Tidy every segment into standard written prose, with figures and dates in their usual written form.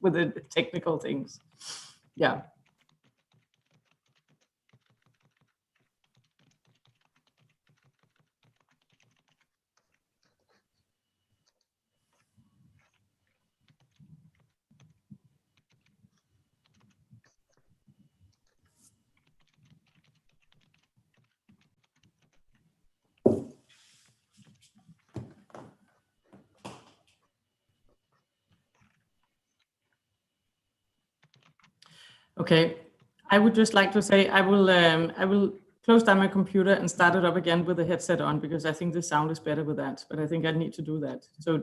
with the technical things. Yeah. Okay, I would just like to say I will close down my computer and start it up again with the headset on, because I think the sound is better with that, but I think I need to do that. So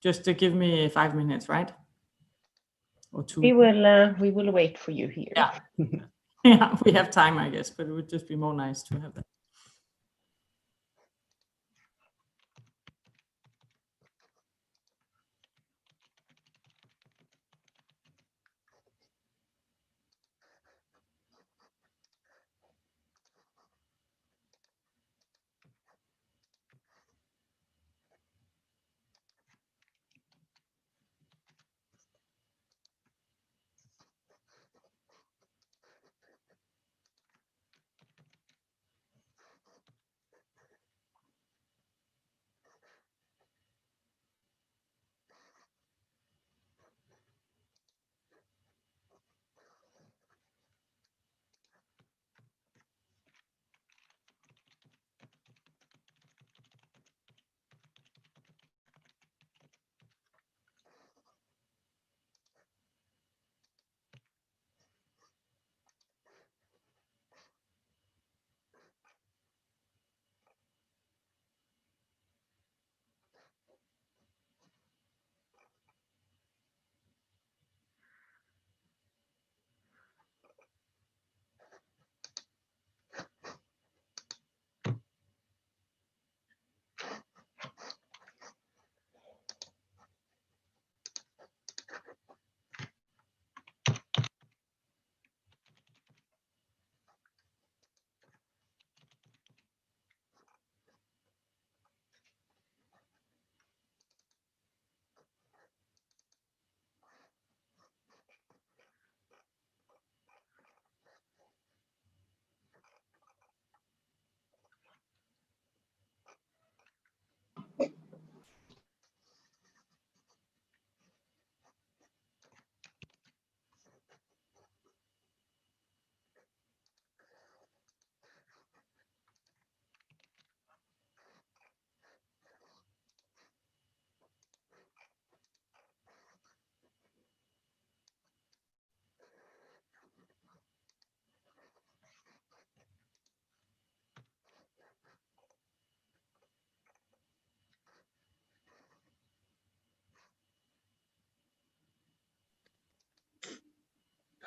just to give me 5 minutes, right? Or 2. We will wait for you here. Yeah. Yeah, we have time, I guess, but it would just be more nice to have that.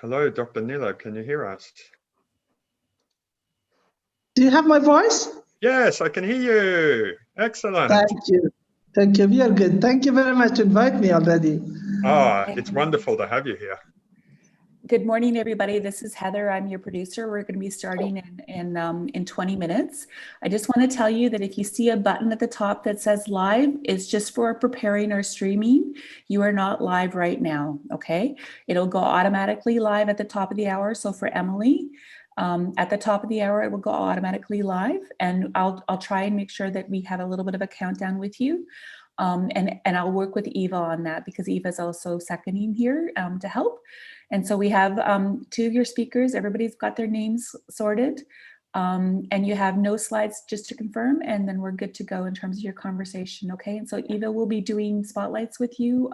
Hello, Dr. Nila, can you hear us? Do you have my voice? Yes, I can hear you. Excellent. Thank you. Thank you. We are good. Thank you very much. Invite me already. Ah, it's wonderful to have you here. Good morning, everybody. This is Heather. I'm your producer. We're going to be starting in 20 minutes. I just want to tell you that if you see a button at the top that says live, it's just for preparing our streaming. You are not live right now, okay? It'll go automatically live at the top of the hour. So for Emily, at the top of the hour, it will go automatically live, and I'll try and make sure that we have a little bit of a countdown with you. And I'll work with Eva on that, because Eva is also seconding here to help. And so we have 2 of your speakers. Everybody's got their names sorted, and you have no slides, just to confirm, and then we're good to go in terms of your conversation, okay? And so Eva will be doing spotlights with you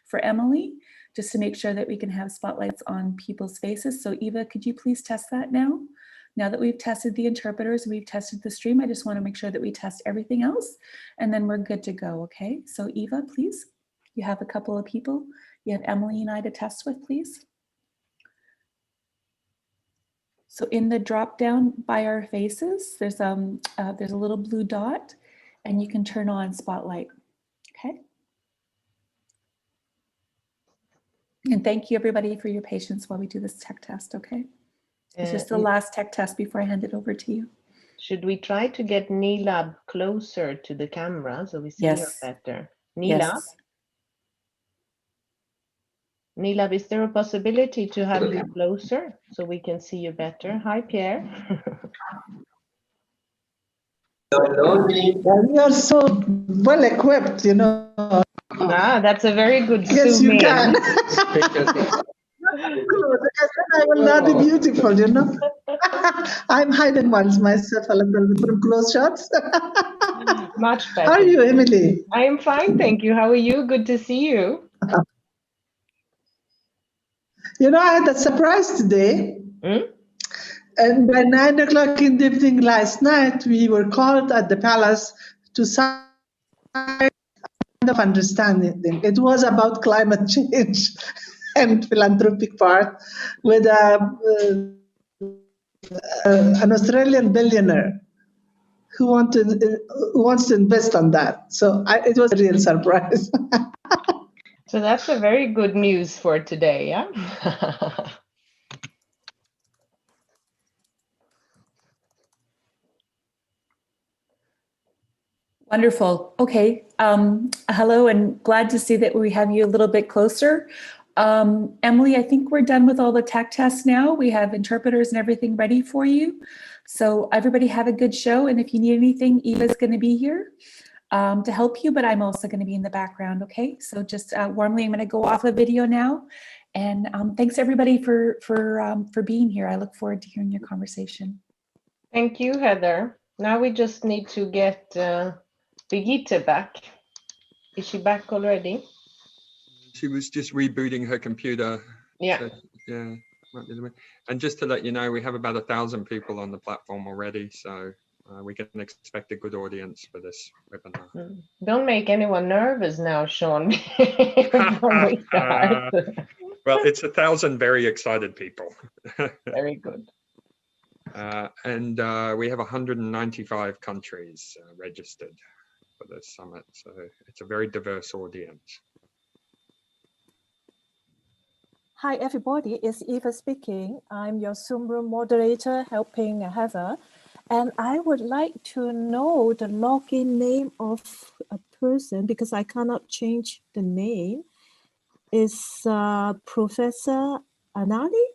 for Emily, just to make sure that we can have spotlights on people's faces. So Eva, could you please test that now? Now that we've tested the interpreters, we've tested the stream, I just want to make sure that we test everything else, and then we're good to go, okay? So Eva, please, you have a couple of people. You have Emily and I to test with, please. So in the drop down by our faces, there's a little blue dot, and you can turn on spotlight, okay? And thank you, everybody, for your patience while we do this tech test, okay? It's just the last tech test before I hand it over to you. Should we try to get Nila closer to the camera so we see her better? Nila? Yes. Nilab, is there a possibility to have you closer so we can see you better? Hi, Pierre. We are so well equipped, you know. That's a very good Yes, zoom you in. can. I will not be beautiful, you know. I'm hiding myself a little bit from close shots. Much How are better. you, Emily? I am fine, thank you. How are you? Good to see you. You know, I had a surprise today. Hmm? And by 9 o'clock in the evening last night, we were called at the palace to sign kind of understanding. It was about climate change and philanthropic part with an Australian billionaire who wants to invest on that. So it was a real surprise. So that's a very good news for today, yeah? Wonderful. Okay. Hello, and glad to see that we have you a little bit closer. Emily, I think we're done with all the tech tests now. We have interpreters and everything ready for you. So everybody have a good show. And if you need anything, Eva's going to be here to help you, but I'm also going to be in the background. Okay. So just warmly, I'm going to go off the video now. And thanks everybody for being here. I look forward to hearing your conversation. Thank you, Heather. Now we just need to get Birgitte back. Is she back already? She was just rebooting her computer. Yeah. So, yeah. And just to let you know, we have about 1,000 people on the platform already, so we can expect a good audience for this webinar. Don't make anyone nervous now, Sean. Before we start. Well, it's 1,000 very excited people. Very good. And we have 195 countries registered for this summit, so it's a very diverse audience. Hi, everybody. It's Eva speaking. I'm your Zoom room moderator helping Heather. And I would like to know the login name of a person because I cannot change the name. Is Professor Anali?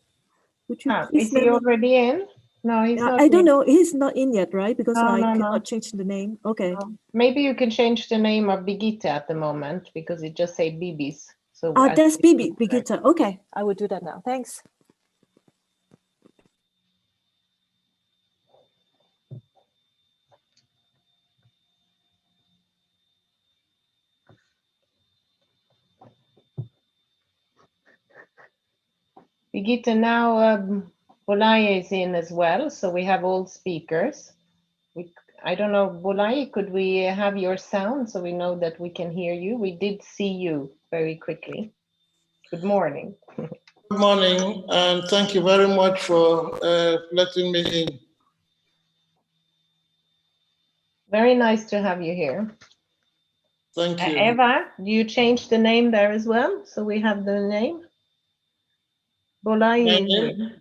Would you please is he already in? No, he's not. I don't know. He's not in yet, right? Because No, I no, cannot no. change the name. Okay. Maybe you can change the name of Birgitte at the moment because it just say Bibis. So That's Bibi, Birgitte. Okay, I will do that now. Thanks. Birgitte, now Bolaye is in as well, so we have all speakers. I don't know, Bolaye, could we have your sound so we know that we can hear you? We did see you very quickly. Good morning. Good morning, and thank you very much for letting me in. Very nice to have you here. Thank you. Eva, do you change the name there as well? So we have the name. Bolaye.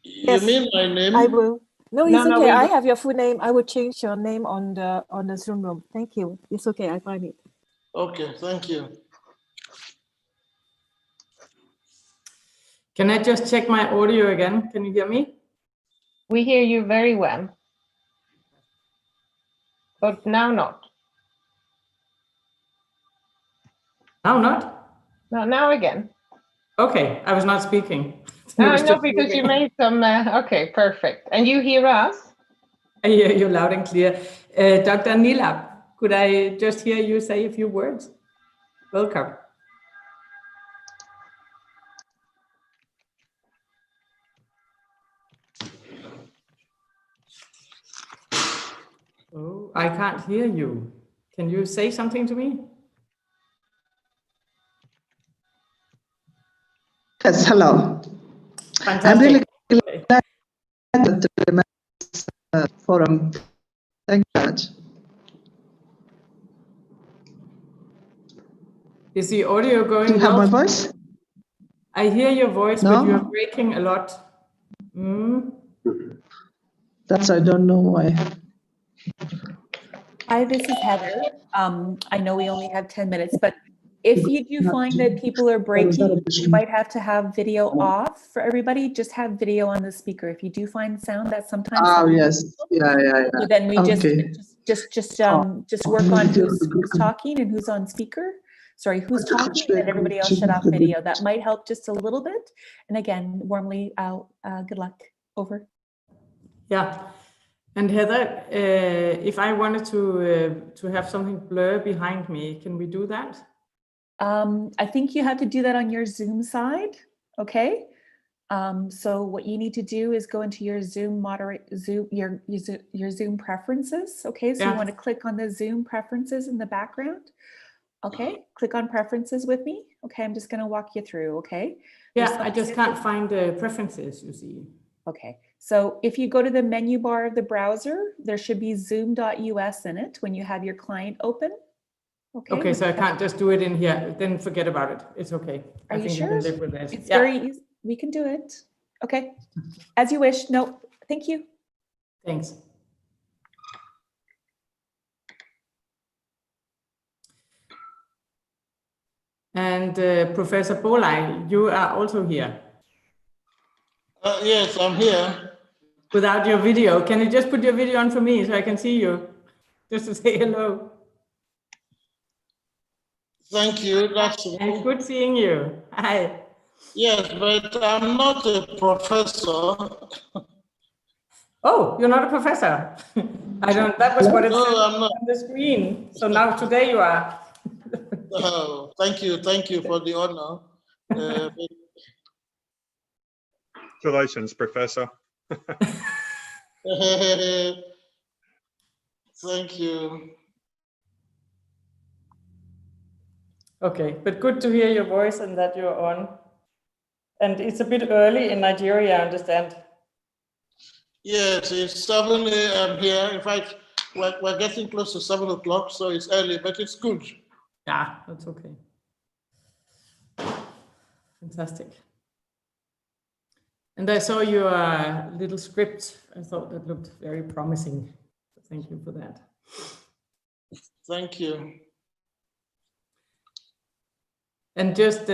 You mean my name? I will. No, it's No, okay. I have your full name. I will change your name on the Zoom room. Thank you. It's okay. I find it. Okay, thank you. Can I just check my audio again? Can you hear me? We hear you very well. But now not. Now not? No, now again. Okay, I was not speaking. No, because you made some, okay, perfect. And you hear us? I hear you loud and clear. Dr. Nilab, could I just hear you say a few words? Welcome. Oh, I can't hear you. Can you say something to me? Yes, hello. Fantastic. I'm really glad that the forum. Thank you very much. Is the audio going Do you have well? my voice? I hear your voice, No? but you're breaking a lot. That's, I don't know why. Hi, this is Heather. I know we only have 10 minutes, but if you do find that people are breaking, you might have to have video off for everybody. Just have video on the speaker. If you do find sound, that sometimes. Oh, yes. Yeah. So then we Okay. just work on who's talking and who's on speaker. Sorry, who's talking, and everybody else shut off video. That might help just a little bit. And again, warmly, good luck. Over. Yeah. And Heather, if I wanted to have something blur behind me, can we do that? I think you have to do that on your Zoom side. Okay. So what you need to do is go into your Zoom your Zoom preferences. Okay. So you want to click on the Zoom preferences in the background. Okay. Click on preferences with me. Okay. I'm just going to walk you through. Okay. Yeah. I just can't find the preferences, you see. Okay. So if you go to the menu bar of the browser, there should be zoom.us in it when you have your client open. Okay, so I can't just do it in here. Then forget about it. It's okay. Are you sure? I can live with that. It's very easy. We can do it. Okay. As you wish. No, thank you. Thanks. And Professor Bolai, you are also here. Yes, I'm here. Without your video. Can you just put your video on for me so I can see you? Just to say hello. Thank you. That's and good seeing you. Hi. Yes, but I'm not a professor. Oh, you're not a professor. I don't. That was what it No, said I'm not. on the screen. So now today you are. Oh, thank you for the honor. Congratulations, Professor. Thank you. Okay, but good to hear your voice and that you're on. And it's a bit early in Nigeria, I understand. Yes, it's 7 a.m. here. In fact, we're getting close to 7 o'clock, so it's early, but it's good. Yeah, that's okay. Fantastic. And I saw your little script. I thought that looked very promising. So thank you for that. Thank you. And just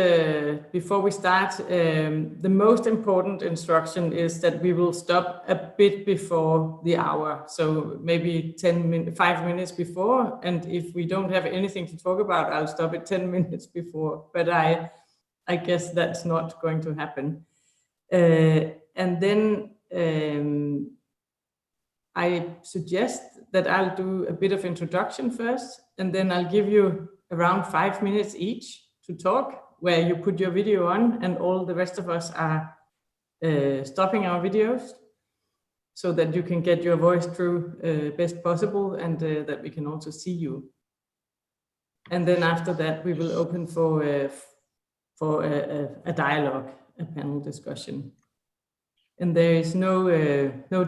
before we start, the most important instruction is that we will stop a bit before the hour. So maybe 5 minutes before. And if we don't have anything to talk about, I'll stop it 10 minutes before. But I guess that's not going to happen. And then I suggest that I'll do a bit of introduction first, and then I'll give you around 5 minutes each to talk, where you put your video on and all the rest of us are stopping our videos so that you can get your voice through best possible, and that we can also see you. And then after that, we will open for a dialogue, a panel discussion. And there is no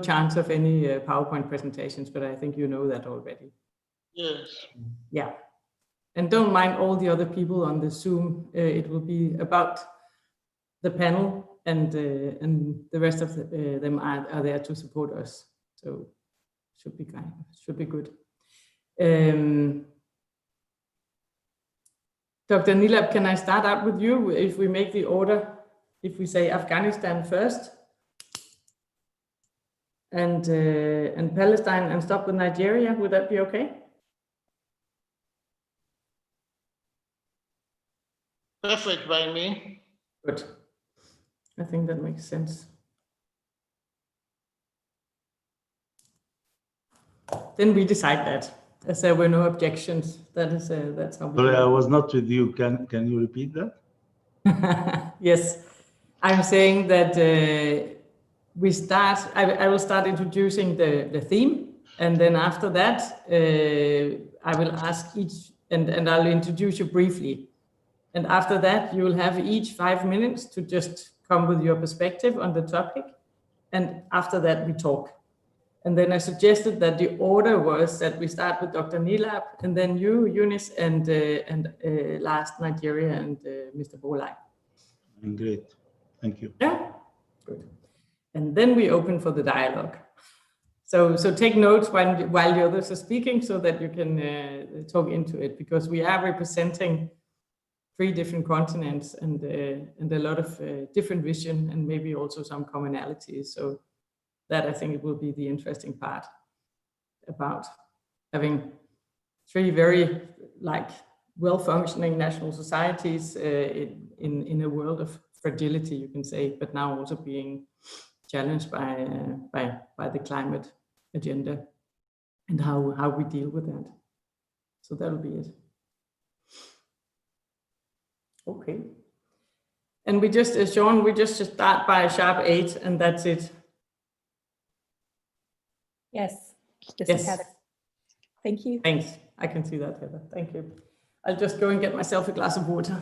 chance of any PowerPoint presentations, but I think you know that already. Yes. Yeah. And don't mind all the other people on the Zoom. It will be about the panel, and the rest of them are there to support us. So should be good. Dr. Nilab, can I start out with you? If we make the order, if we say Afghanistan first, and Palestine, and stop with Nigeria, would that be okay? Perfect by me. Good. I think that makes sense. Then we decide that, as there were no objections. That's how we. Sorry, I was not with you. Can you repeat that? Yes, I'm saying that we start. I will start introducing the theme, and then after that, I will ask each, and I'll introduce you briefly. And after that, you will have each 5 minutes to just come with your perspective on the topic. And after that, we talk. And then I suggested that the order was that we start with Dr. Nilab, and then you, Eunice, and last Nigeria, and Mr. Bolai. Great. Thank you. Yeah, good. And then we open for the dialogue. So take notes while the others are speaking so that you can talk into it, because we are representing 3 different continents and a lot of different vision and maybe also some commonalities. So that I think it will be the interesting part about having 3 very well-functioning national societies in a world of fragility, you can say, but now also being challenged by the climate agenda and how we deal with that. So that'll be it. Okay. And we just, Sean, we just start by sharp 8 and that's it. Yes, this Yes. is Heather. Thank you. Thanks. I can see that, Heather. Thank you. I'll just go and get myself a glass of water.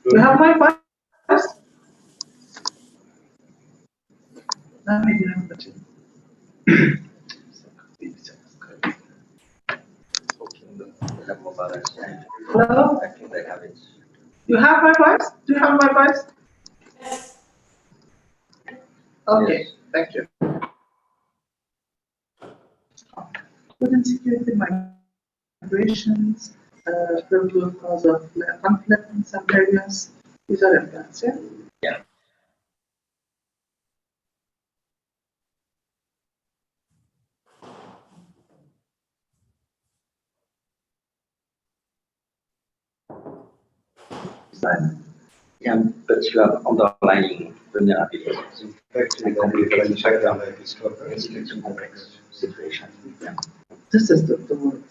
You have my voice? Let me put it. Hello? You have my voice? Do you have my voice? Yes. Okay, thank you. Food insecurity, migrations, probably because of conflict in some areas. These are impacts, yeah? Yeah. Simon. Yeah, but you have underlying vulnerabilities. And complex situation. Yeah. This is the word.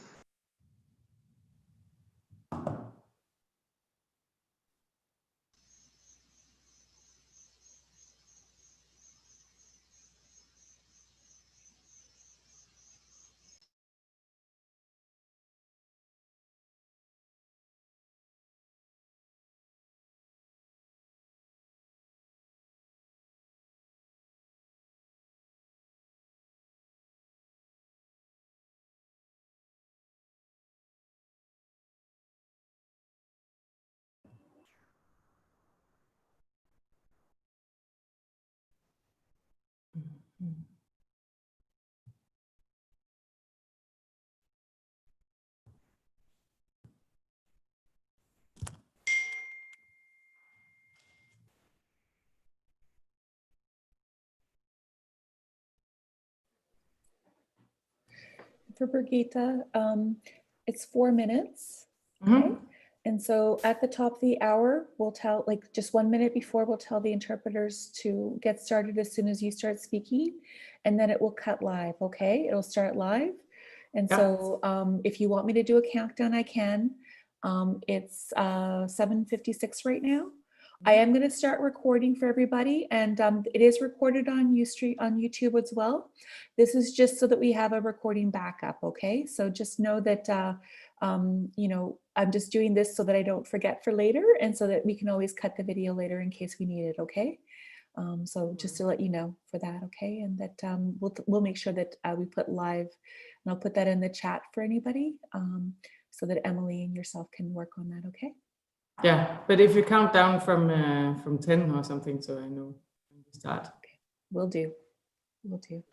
For Brigitte, it's 4 minutes. Mhm. Okay. And so at the top of the hour, we'll tell, like just 1 minute before, we'll tell the interpreters to get started as soon as you start speaking, and then it will cut live. Okay. It'll start live. And Yeah. so if you want me to do a countdown, I can. It's 7:56 right now. I am going to start recording for everybody, and it is recorded on Ustream on YouTube as well. This is just so that we have a recording backup, okay? So just know that you know, I'm just doing this so that I don't forget for later, and so that we can always cut the video later in case we need it, okay? So just to let you know for that, okay? And that we'll make sure that we put live, and I'll put that in the chat for anybody, so that Emily and yourself can work on that, okay? Yeah, but if you count down from 10 or something, so I know when to start. Okay, will do. Will do.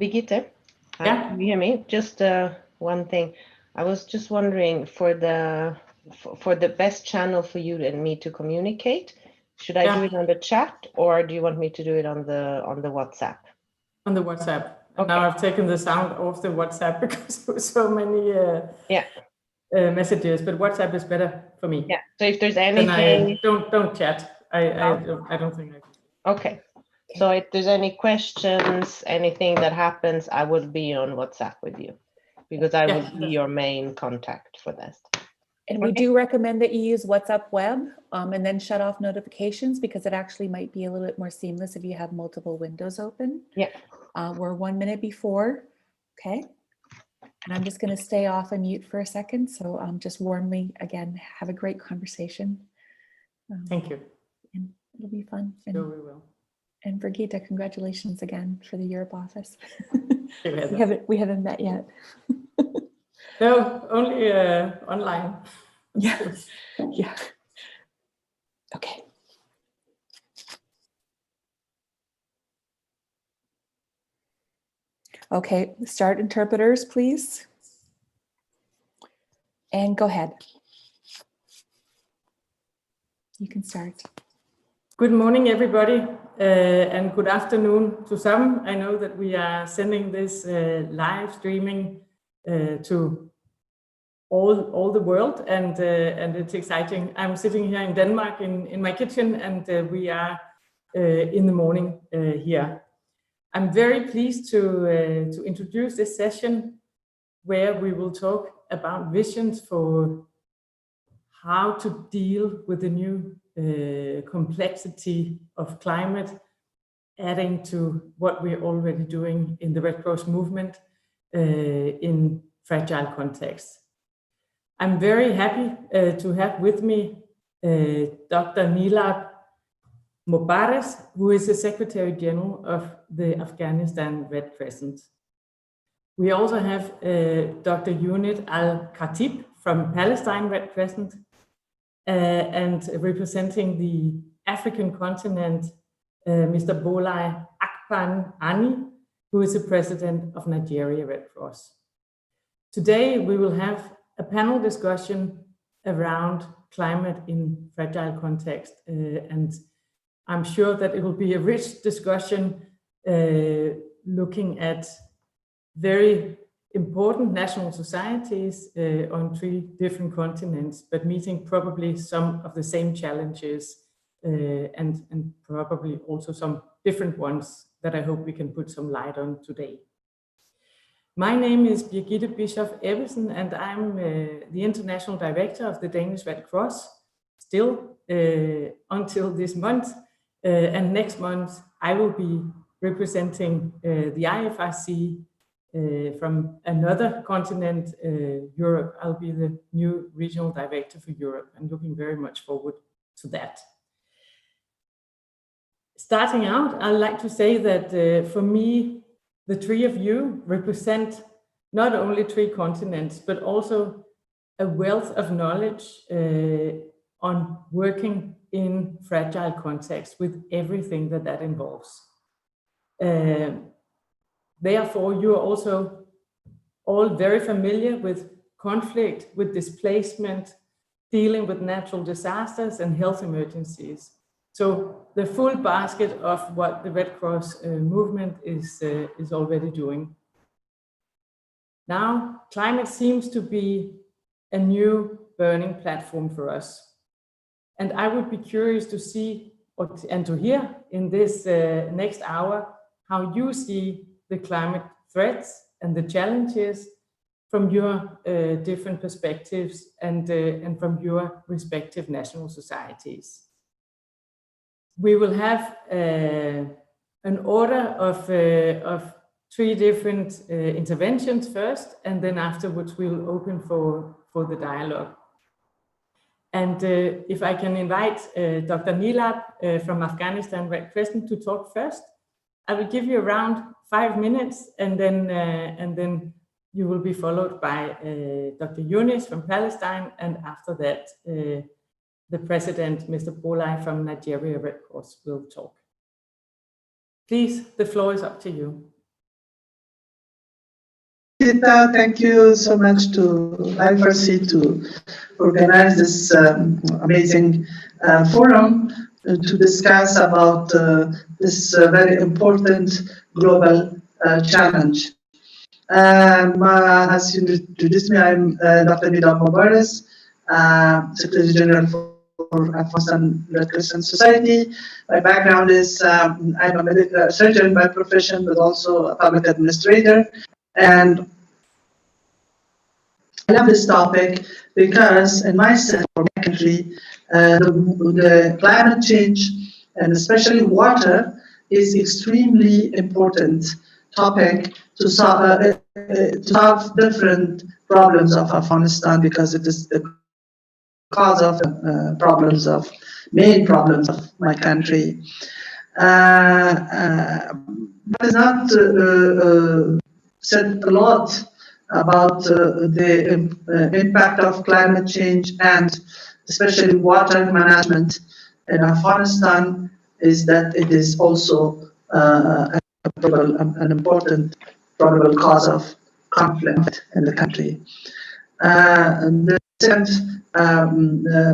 Birgitte, Yeah. can you hear me? Just one thing. I was just wondering for the best channel for you and me to communicate, should I do it on the chat or do you want me to do it on the WhatsApp? On the WhatsApp. And Okay. now I've taken the sound off the WhatsApp because there were so many messages, but WhatsApp is better for me. Yeah. So if there's Then anything, don't chat. I don't think I can. okay. So if there's any questions, anything that happens, I will be on WhatsApp with you because I will be your main contact for this. And we do recommend that you use WhatsApp Web and then shut off notifications because it actually might be a little bit more seamless if you have multiple windows open. Yeah. We're 1 minute before. Okay. And I'm just going to stay off and mute for a second. So just warmly, again, have a great conversation. Thank you. And it'll be fun. And, Sure we will. and Birgitte, congratulations again for the Europe office. Heather. we haven't met yet. No, only online. Yeah. Yeah. Okay. Okay, start interpreters, please. And go ahead. You can start. Good morning, everybody, and good afternoon to some. I know that we are sending this live streaming to all the world, and it's exciting. I'm sitting here in Denmark in my kitchen, and we are in the morning here. I'm very pleased to introduce this session where we will talk about visions for how to deal with the new complexity of climate, adding to what we're already doing in the Red Cross movement in fragile contexts. I'm very happy to have with me Dr. Nilab Mobares, who is the Secretary General of the Afghanistan Red Crescent. We also have Dr. Unit Al-Khatib from Palestine Red Crescent, and representing the African continent, Mr. Bolai Akpan Ani, who is the President of Nigeria Red Cross. Today, we will have a panel discussion around climate in fragile context, and I'm sure that it will be a rich discussion looking at very important national societies on 3 different continents, but meeting probably some of the same challenges and probably also some different ones that I hope we can put some light on today. My name is Birgitte Bischoff Ebbesen, and I'm the International Director of the Danish Red Cross, still until this month. And next month, I will be representing the IFRC from another continent, Europe. I'll be the new Regional Director for Europe and looking very much forward to that. Starting out, I'd like to say that for me, the 3 of you represent not only 3 continents, but also a wealth of knowledge on working in fragile contexts with everything that involves. Therefore, you are also all very familiar with conflict, with displacement, dealing with natural disasters and health emergencies. So the full basket of what the Red Cross movement is already doing. Now, climate seems to be a new burning platform for us. And I would be curious to see and to hear in this next hour how you see the climate threats and the challenges from your different perspectives and from your respective national societies. We will have an order of 3 different interventions first, and then afterwards we'll open for the dialogue. And if I can invite Dr. Nilab from Afghanistan Red Crescent to talk first, I will give you around 5 minutes, and then you will be followed by Dr. Yunus from Palestine, and after that, the President, Mr. Bolai from Nigeria Red Cross, will talk. Please, the floor is up to you. Gita, thank you so much to I4C to organize this amazing forum to discuss about this very important global challenge. As you introduced me, I'm Dr. Nilab Mubarak, Secretary General for Afghanistan Red Crescent Society. My background is I'm a medical surgeon by profession, but also a public administrator. And I love this topic because in my country, the climate change and especially water is extremely important topic to solve different problems of Afghanistan, because it is the cause of main problems of my country. But it's not said a lot about the impact of climate change and especially water management in Afghanistan, is that it is also an important probable cause of conflict in the country. The second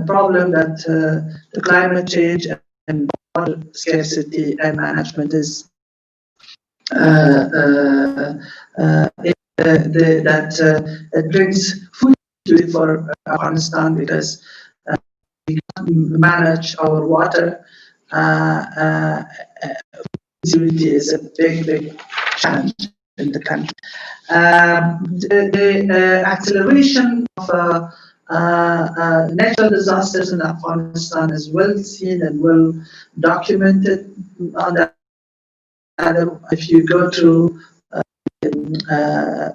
problem that the climate change and water scarcity and management is it brings food security for Afghanistan, because we can't manage our water. Security is a big challenge in the country. The acceleration of natural disasters in Afghanistan is well seen and well documented. On that, if you go through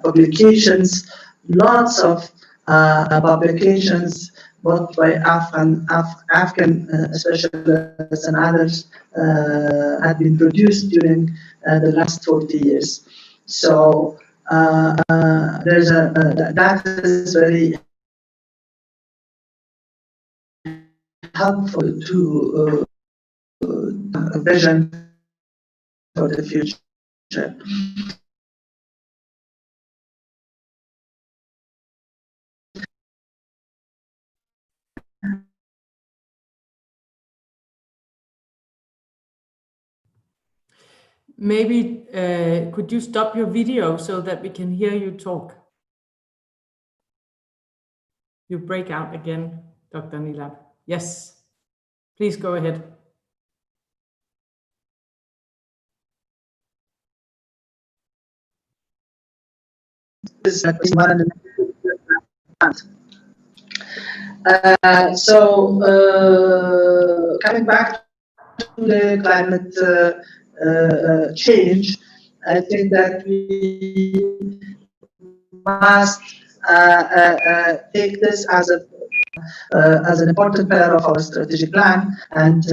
publications, lots of publications, both by Afghan specialists and others, have been produced during the last 40 years. So there's that is very helpful to a vision for the future. Maybe could you stop your video so that we can hear you talk? You break out again, Dr. Nilab. Yes, please go ahead. Coming back to the climate change, I think that we must take this as an important pillar of our strategic plan, and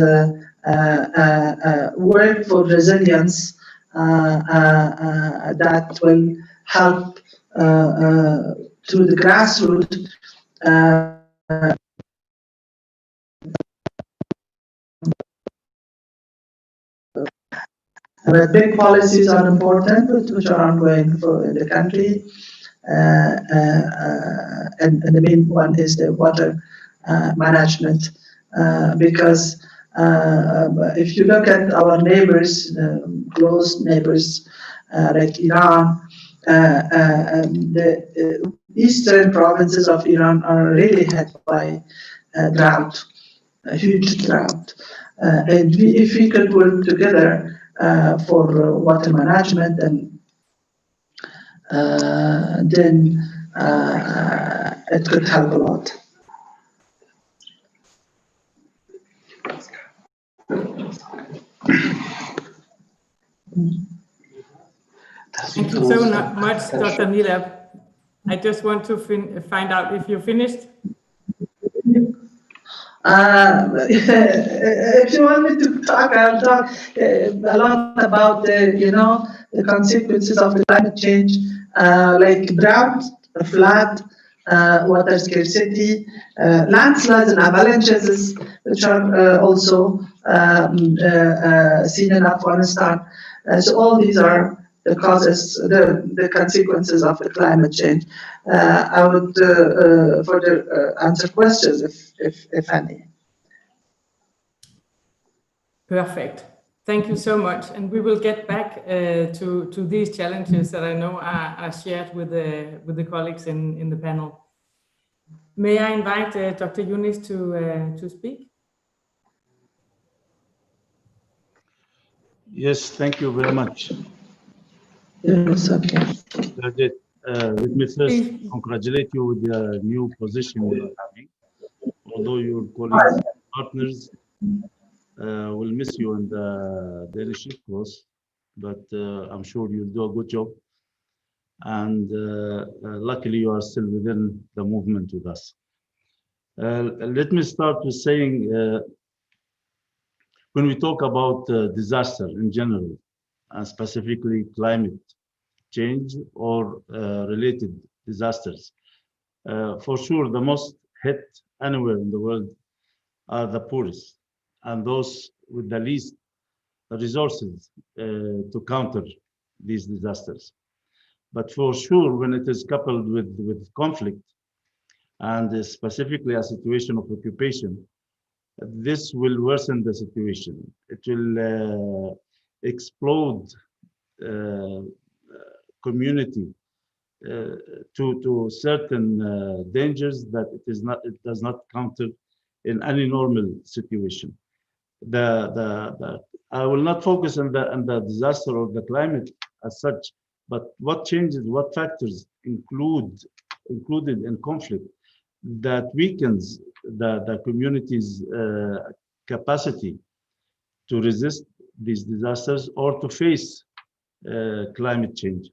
work for resilience that will help through the grassroots. Big policies are important, which are ongoing in the country, and the main one is the water management, because if you look at our neighbors, close neighbors like Iran, the eastern provinces of Iran are really hit by drought, a huge drought, and if we could work together for water management, and then it could help a lot. Thank you so much, Dr. Nilab. I just want to find out if you're finished. If you want me to talk, I'll talk a lot about the consequences of the climate change, like drought, flood, water scarcity, landslides and avalanches, which are also seen in Afghanistan. So all these are the causes, the consequences of the climate change. I would further answer questions if any. Perfect. Thank you so much. And we will get back to these challenges that I know are shared with the colleagues in the panel. May I invite Dr. Yunus to speak? Yes, thank you very much. Yes, okay. Let me first congratulate you with the new position you are having. Although your colleagues, partners will miss you in the leadership course, but I'm sure you'll do a good job. And luckily, you are still within the movement with us. Let me start with saying, when we talk about disaster in general, and specifically climate change or related disasters, for sure, the most hit anywhere in the world are the poorest and those with the least resources to counter these disasters. But for sure, when it is coupled with conflict and specifically a situation of occupation, this will worsen the situation. It will explode community to certain dangers that it does not counter in any normal situation. I will not focus on the disaster or the climate as such, but what changes, what factors included in conflict that weakens the community's capacity to resist these disasters or to face climate change.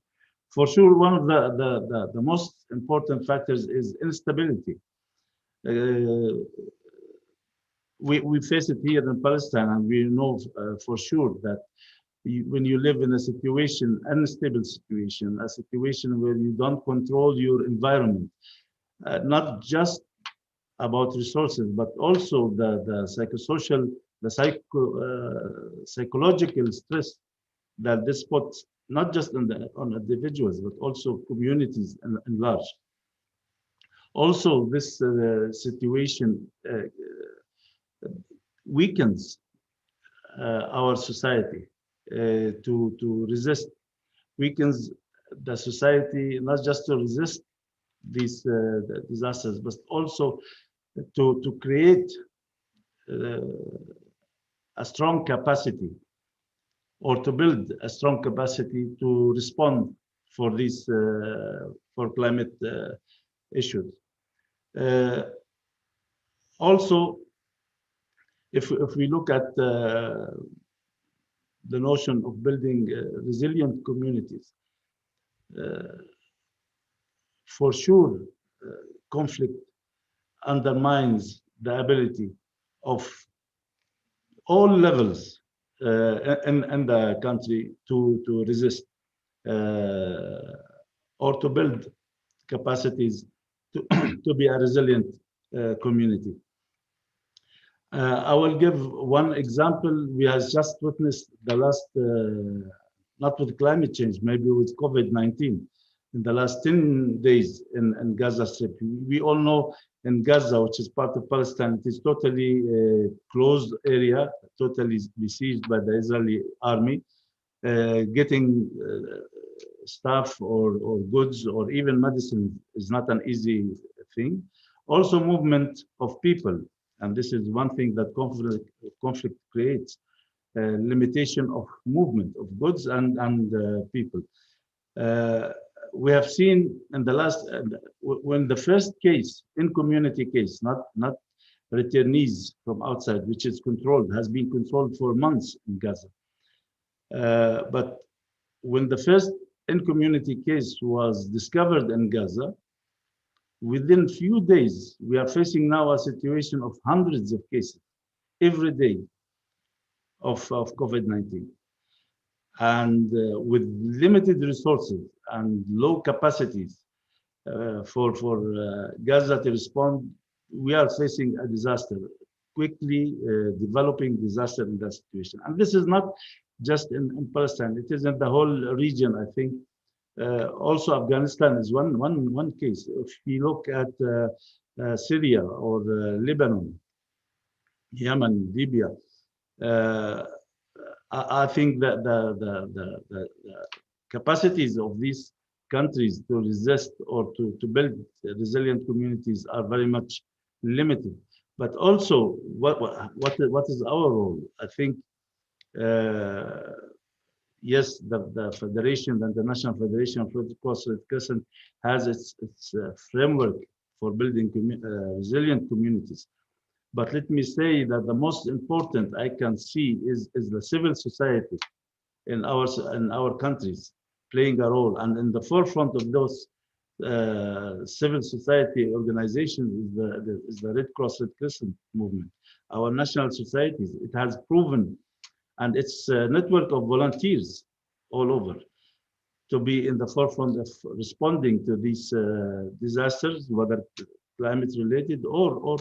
For sure, one of the most important factors is instability. We face it here in Palestine, and we know for sure that when you live in a situation, unstable situation, a situation where you don't control your environment, not just about resources, but also the psychosocial, the psychological stress that this puts not just on individuals, but also communities in large. Also, this situation weakens our society to resist, weakens the society not just to resist these disasters, but also to create a strong capacity or to build a strong capacity to respond for these for climate issues. Also, if we look at the notion of building resilient communities, for sure, conflict undermines the ability of all levels in the country to resist or to build capacities to be a resilient community. I will give one example. We have just witnessed the last, not with climate change, maybe with COVID-19, in the last 10 days in Gaza Strip. We all know in Gaza, which is part of Palestine, it is totally closed area, totally besieged by the Israeli army. Getting stuff or goods or even medicine is not an easy thing. Also, movement of people. And this is one thing that conflict creates, limitation of movement of goods and people. We have seen in the last, when the first case, in community case, not returnees from outside, which is controlled, has been controlled for months in Gaza. But when the first in-community case was discovered in Gaza, within few days, we are facing now a situation of hundreds of cases every day of COVID-19. And with limited resources and low capacities for Gaza to respond, we are facing a disaster, quickly developing disaster in that situation. And this is not just in Palestine. It is in the whole region, I think. Also, Afghanistan is one case. If you look at Syria or Lebanon, Yemen, Libya, I think that the capacities of these countries to resist or to build resilient communities are very much limited. But also, what is our role? I think, yes, the Federation, the International Federation of Red Cross Red Crescent, has its framework for building resilient communities. But let me say that the most important I can see is the civil society in our countries playing a role, and in the forefront of those civil society organizations is the Red Cross Red Crescent movement. Our national societies, it has proven, and it's a network of volunteers all over, to be in the forefront of responding to these disasters, whether climate related or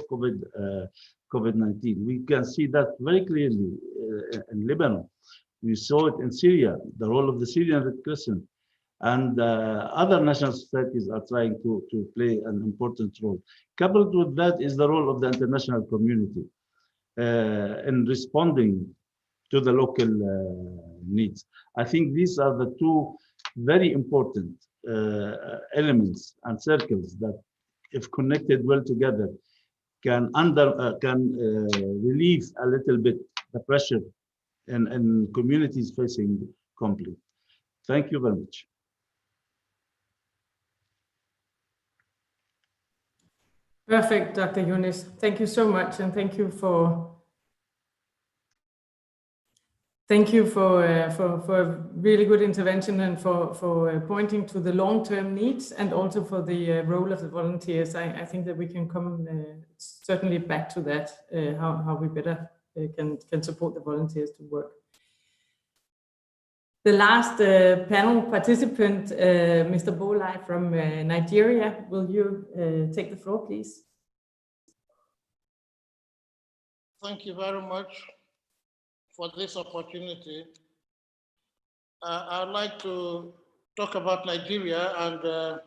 COVID-19. We can see that very clearly in Lebanon. We saw it in Syria, the role of the Syrian Red Crescent, and other national societies are trying to play an important role. Coupled with that is the role of the international community in responding to the local needs. I think these are the two very important elements and circles that, if connected well together, can relieve a little bit the pressure in communities facing conflict. Thank you very much. Perfect, Dr. Yunus. Thank you so much, and thank you for a really good intervention, and for pointing to the long-term needs, and also for the role of the volunteers. I think that we can come certainly back to that, how we better can support the volunteers to work. The last panel participant, Mr. Bolai from Nigeria, will you take the floor, please? Thank you very much for this opportunity. I'd like to talk about Nigeria and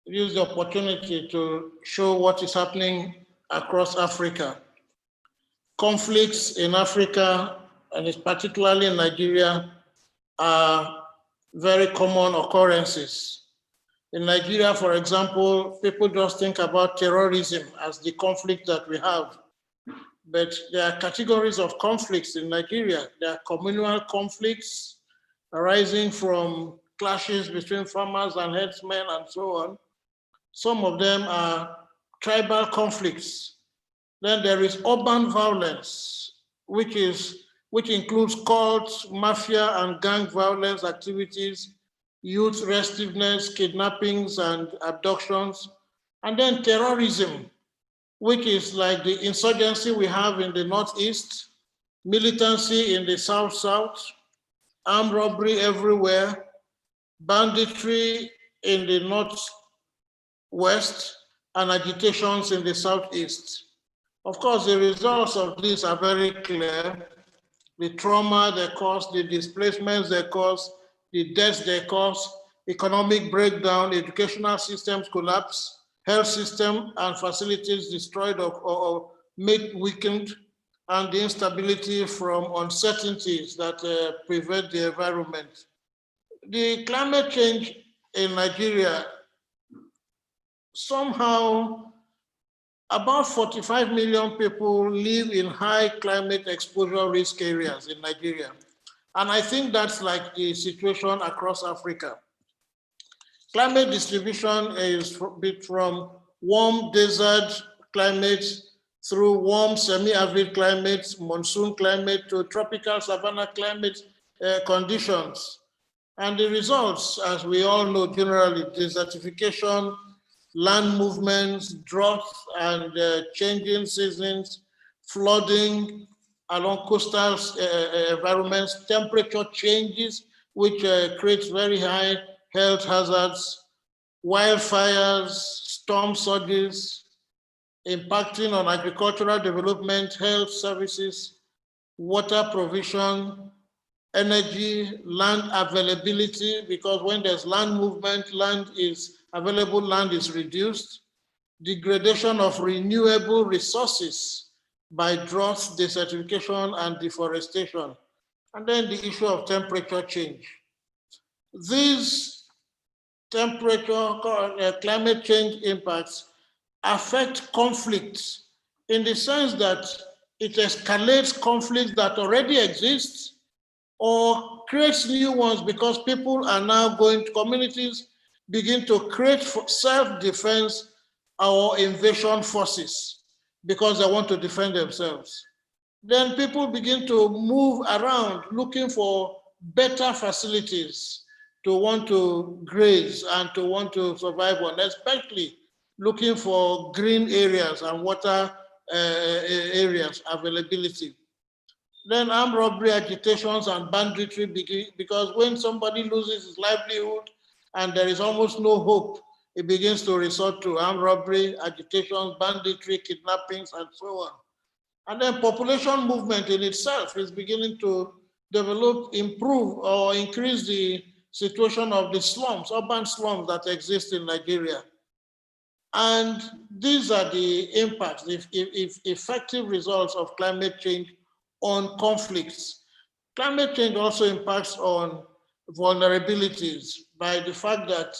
use the opportunity to show what is happening across Africa. Conflicts in Africa, and particularly in Nigeria, are very common occurrences. In Nigeria, for example, people just think about terrorism as the conflict that we have. But there are categories of conflicts in Nigeria. There are communal conflicts arising from clashes between farmers and herdsmen and so on. Some of them are tribal conflicts. Then there is urban violence, which includes cults, mafia, and gang violence activities, youth restiveness, kidnappings, and abductions. And then terrorism, which is like the insurgency we have in the Northeast, militancy in the South-South, armed robbery everywhere, banditry in the Northwest, and agitations in the Southeast. Of course, the results of this are very clear. The trauma they cause, the displacements they cause, the deaths they cause, economic breakdown, educational systems collapse, health system and facilities destroyed or made weakened, and the instability from uncertainties that prevent the environment. The climate change in Nigeria, somehow about 45 million people live in high climate exposure risk areas in Nigeria. And I think that's like the situation across Africa. Climate distribution is from warm desert climates through warm semi-arid climates, monsoon climate, to tropical savanna climate conditions. And the results, as we all know, generally desertification, land movements, drought and changing seasons, flooding along coastal environments, temperature changes, which creates very high health hazards, wildfires, storm surges, impacting on agricultural development, health services, water provision, energy, land availability, because when there's land movement, available land is reduced, degradation of renewable resources by drought, desertification, and deforestation, and then the issue of temperature change. These climate change impacts affect conflicts in the sense that it escalates conflicts that already exist or creates new ones because people are now communities begin to create self-defense or invasion forces because they want to defend themselves. Then people begin to move around looking for better facilities to want to graze and to want to survive on, especially looking for green areas and water areas availability. Then armed robbery, agitations, and banditry begin, because when somebody loses his livelihood and there is almost no hope, it begins to resort to armed robbery, agitations, banditry, kidnappings, and so on. And then population movement in itself is beginning to develop, improve, or increase the situation of the slums, urban slums that exist in Nigeria. And these are the impacts, if effective results of climate change on conflicts. Climate change also impacts on vulnerabilities by the fact that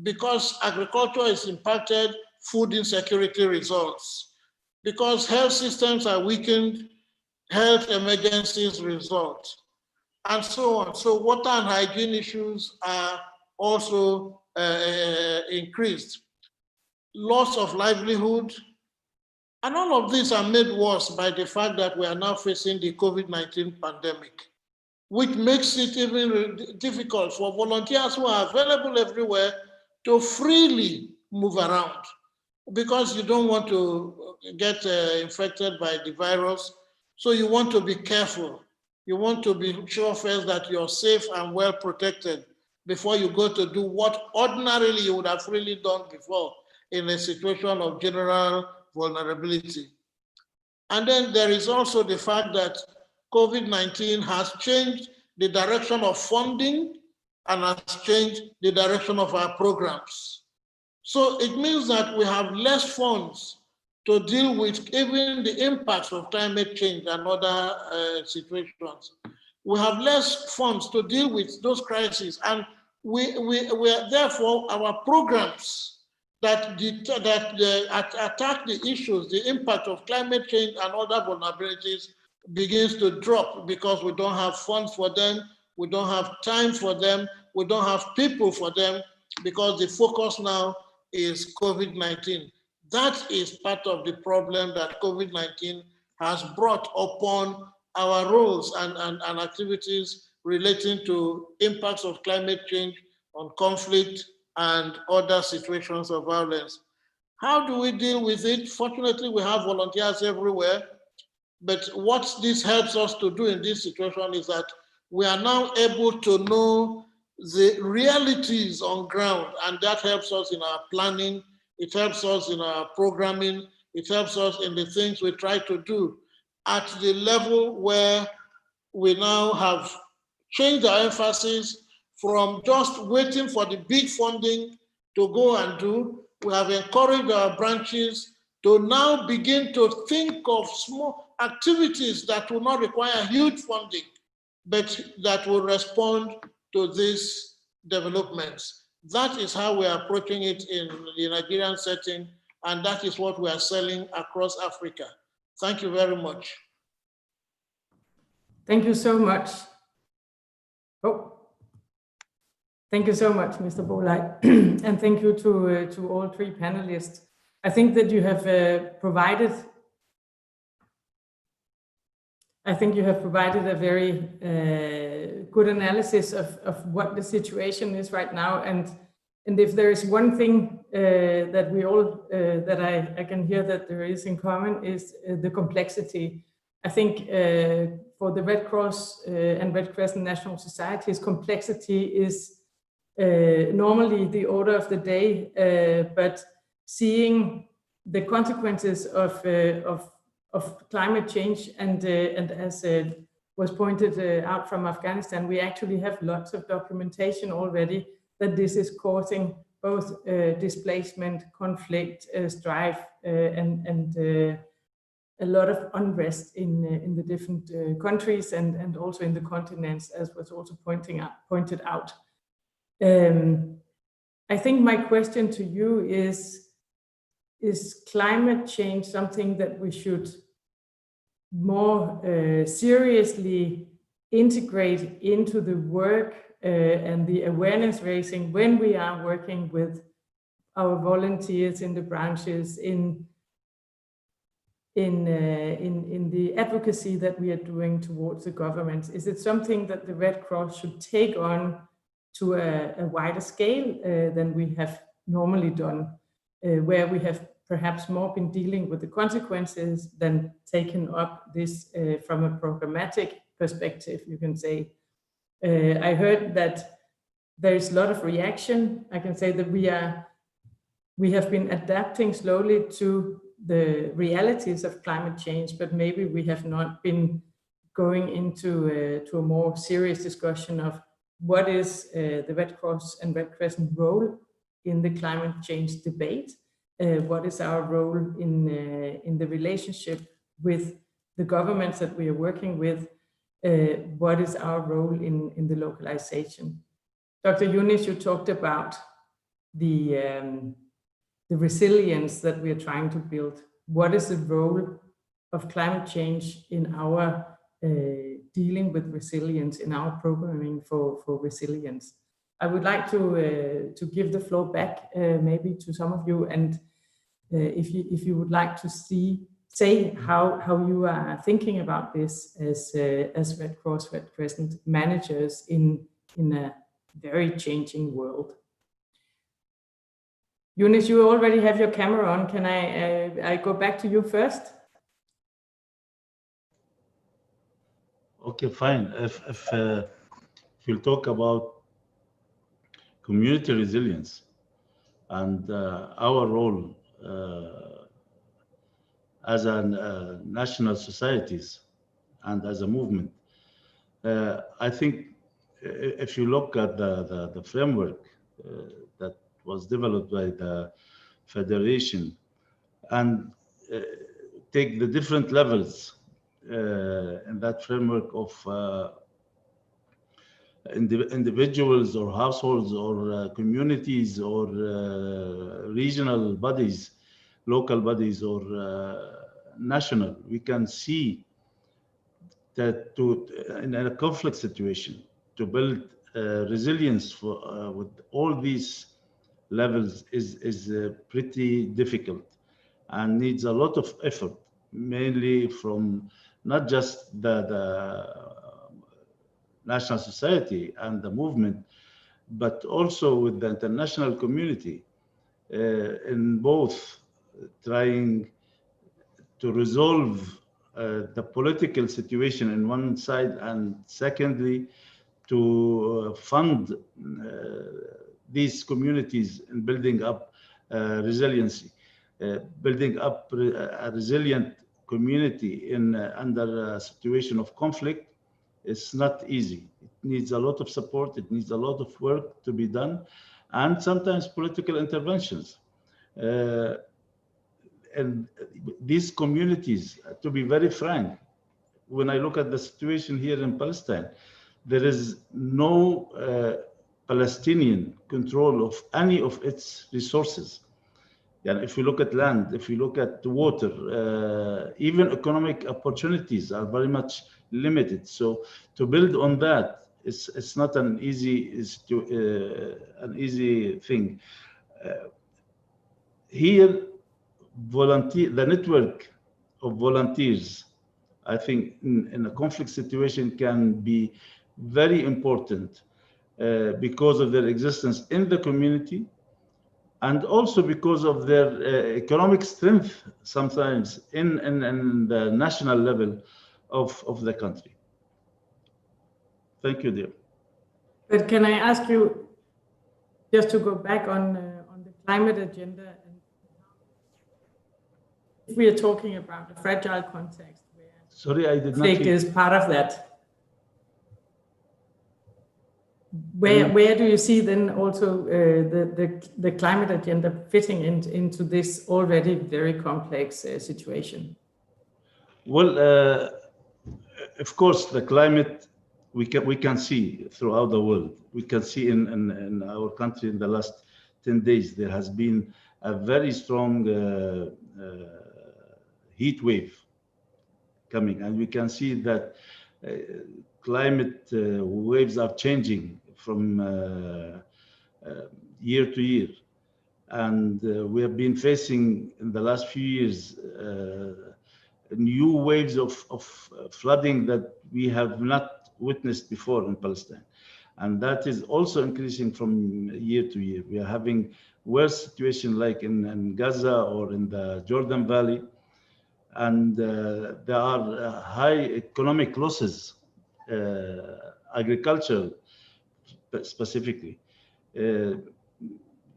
because agriculture is impacted, food insecurity results. Because health systems are weakened, health emergencies result, and so on. So water and hygiene issues are also increased. Loss of livelihood, and all of these are made worse by the fact that we are now facing the COVID-19 pandemic, which makes it even difficult for volunteers who are available everywhere to freely move around, because you don't want to get infected by the virus. So you want to be careful. You want to be sure first that you're safe and well protected before you go to do what ordinarily you would have freely done before in a situation of general vulnerability. And then there is also the fact that COVID-19 has changed the direction of funding and has changed the direction of our programs. So it means that we have less funds to deal with even the impacts of climate change and other situations. We have less funds to deal with those crises, and we are therefore our programs that attack the issues, the impact of climate change and other vulnerabilities begins to drop because we don't have funds for them, we don't have time for them, we don't have people for them, because the focus now is COVID-19. That is part of the problem that COVID-19 has brought upon our roles and activities relating to impacts of climate change on conflict and other situations of violence. How do we deal with it? Fortunately, we have volunteers everywhere, but what this helps us to do in this situation is that we are now able to know the realities on ground, and that helps us in our planning, it helps us in our programming, it helps us in the things we try to do at the level where we now have changed our emphasis from just waiting for the big funding to go and do. We have encouraged our branches to now begin to think of small activities that will not require huge funding, but that will respond to these developments. That is how we are approaching it in the Nigerian setting, and that is what we are selling across Africa. Thank you very much. Thank you so much. Thank you so much, Mr. Bolaj, and thank you to all three panelists. I think that you have provided a very good analysis of what the situation is right now, and if there is one thing that we all that I can hear that there is in common is the complexity. I think for the Red Cross and Red Crescent National Societies, complexity is normally the order of the day, but seeing the consequences of climate change and as was pointed out from Afghanistan, we actually have lots of documentation already that this is causing both displacement, conflict, strife, and a lot of unrest in the different countries and also in the continents, as was also pointed out. I think my question to you is climate change something that we should more seriously integrate into the work and the awareness raising when we are working with our volunteers in the branches, in the advocacy that we are doing towards the governments? Is it something that the Red Cross should take on to a wider scale than we have normally done, where we have perhaps more been dealing with the consequences than taken up this from a programmatic perspective, you can say? I heard that there is a lot of reaction. I can say that we have been adapting slowly to the realities of climate change, but maybe we have not been going into to a more serious discussion of what is the Red Cross and Red Crescent role in the climate change debate. What is our role in the relationship with the governments that we are working with? What is our role in the localization? Dr. Yunus, you talked about the resilience that we are trying to build. What is the role of climate change in our dealing with resilience, in our programming for resilience? I would like to give the floor back maybe to some of you, and if you would like to say how you are thinking about this as Red Cross, Red Crescent managers in a very changing world. Yunus, you already have your camera on. Can I go back to you first? Okay, fine. If we'll talk about community resilience and our role as a national societies and as a movement, I think if you look at the framework that was developed by the Federation and take the different levels in that framework of individuals or households or communities or regional bodies, local bodies or national, we can see that in a conflict situation, to build resilience for with all these levels is pretty difficult and needs a lot of effort, mainly from not just the national society and the movement, but also with the international community in both trying to resolve the political situation in one side, and secondly, to fund these communities in building up resiliency, building up a resilient community in under a situation of conflict. It's not easy. It needs a lot of support. It needs a lot of work to be done, and sometimes political interventions. And these communities, to be very frank, when I look at the situation here in Palestine, there is no Palestinian control of any of its resources. And if you look at land, if you look at water, even economic opportunities are very much limited. So to build on that, it's not an easy thing. Here, the network of volunteers, I think in a conflict situation can be very important because of their existence in the community, and also because of their economic strength sometimes in the national level of the country. Thank you, dear. But can I ask you, just to go back on the climate agenda, and if we are talking about a fragile context where sorry, I did not conflict is part of that. where do you see then also the climate agenda fitting into this already very complex situation? Well, of course, the climate we can see throughout the world. We can see in our country in the last 10 days there has been a very strong heat wave coming, and we can see that climate waves are changing from year to year, and we have been facing in the last few years new waves of flooding that we have not witnessed before in Palestine, and that is also increasing from year to year. We are having worse situation like in Gaza or in the Jordan Valley, and there are high economic losses, agriculture specifically.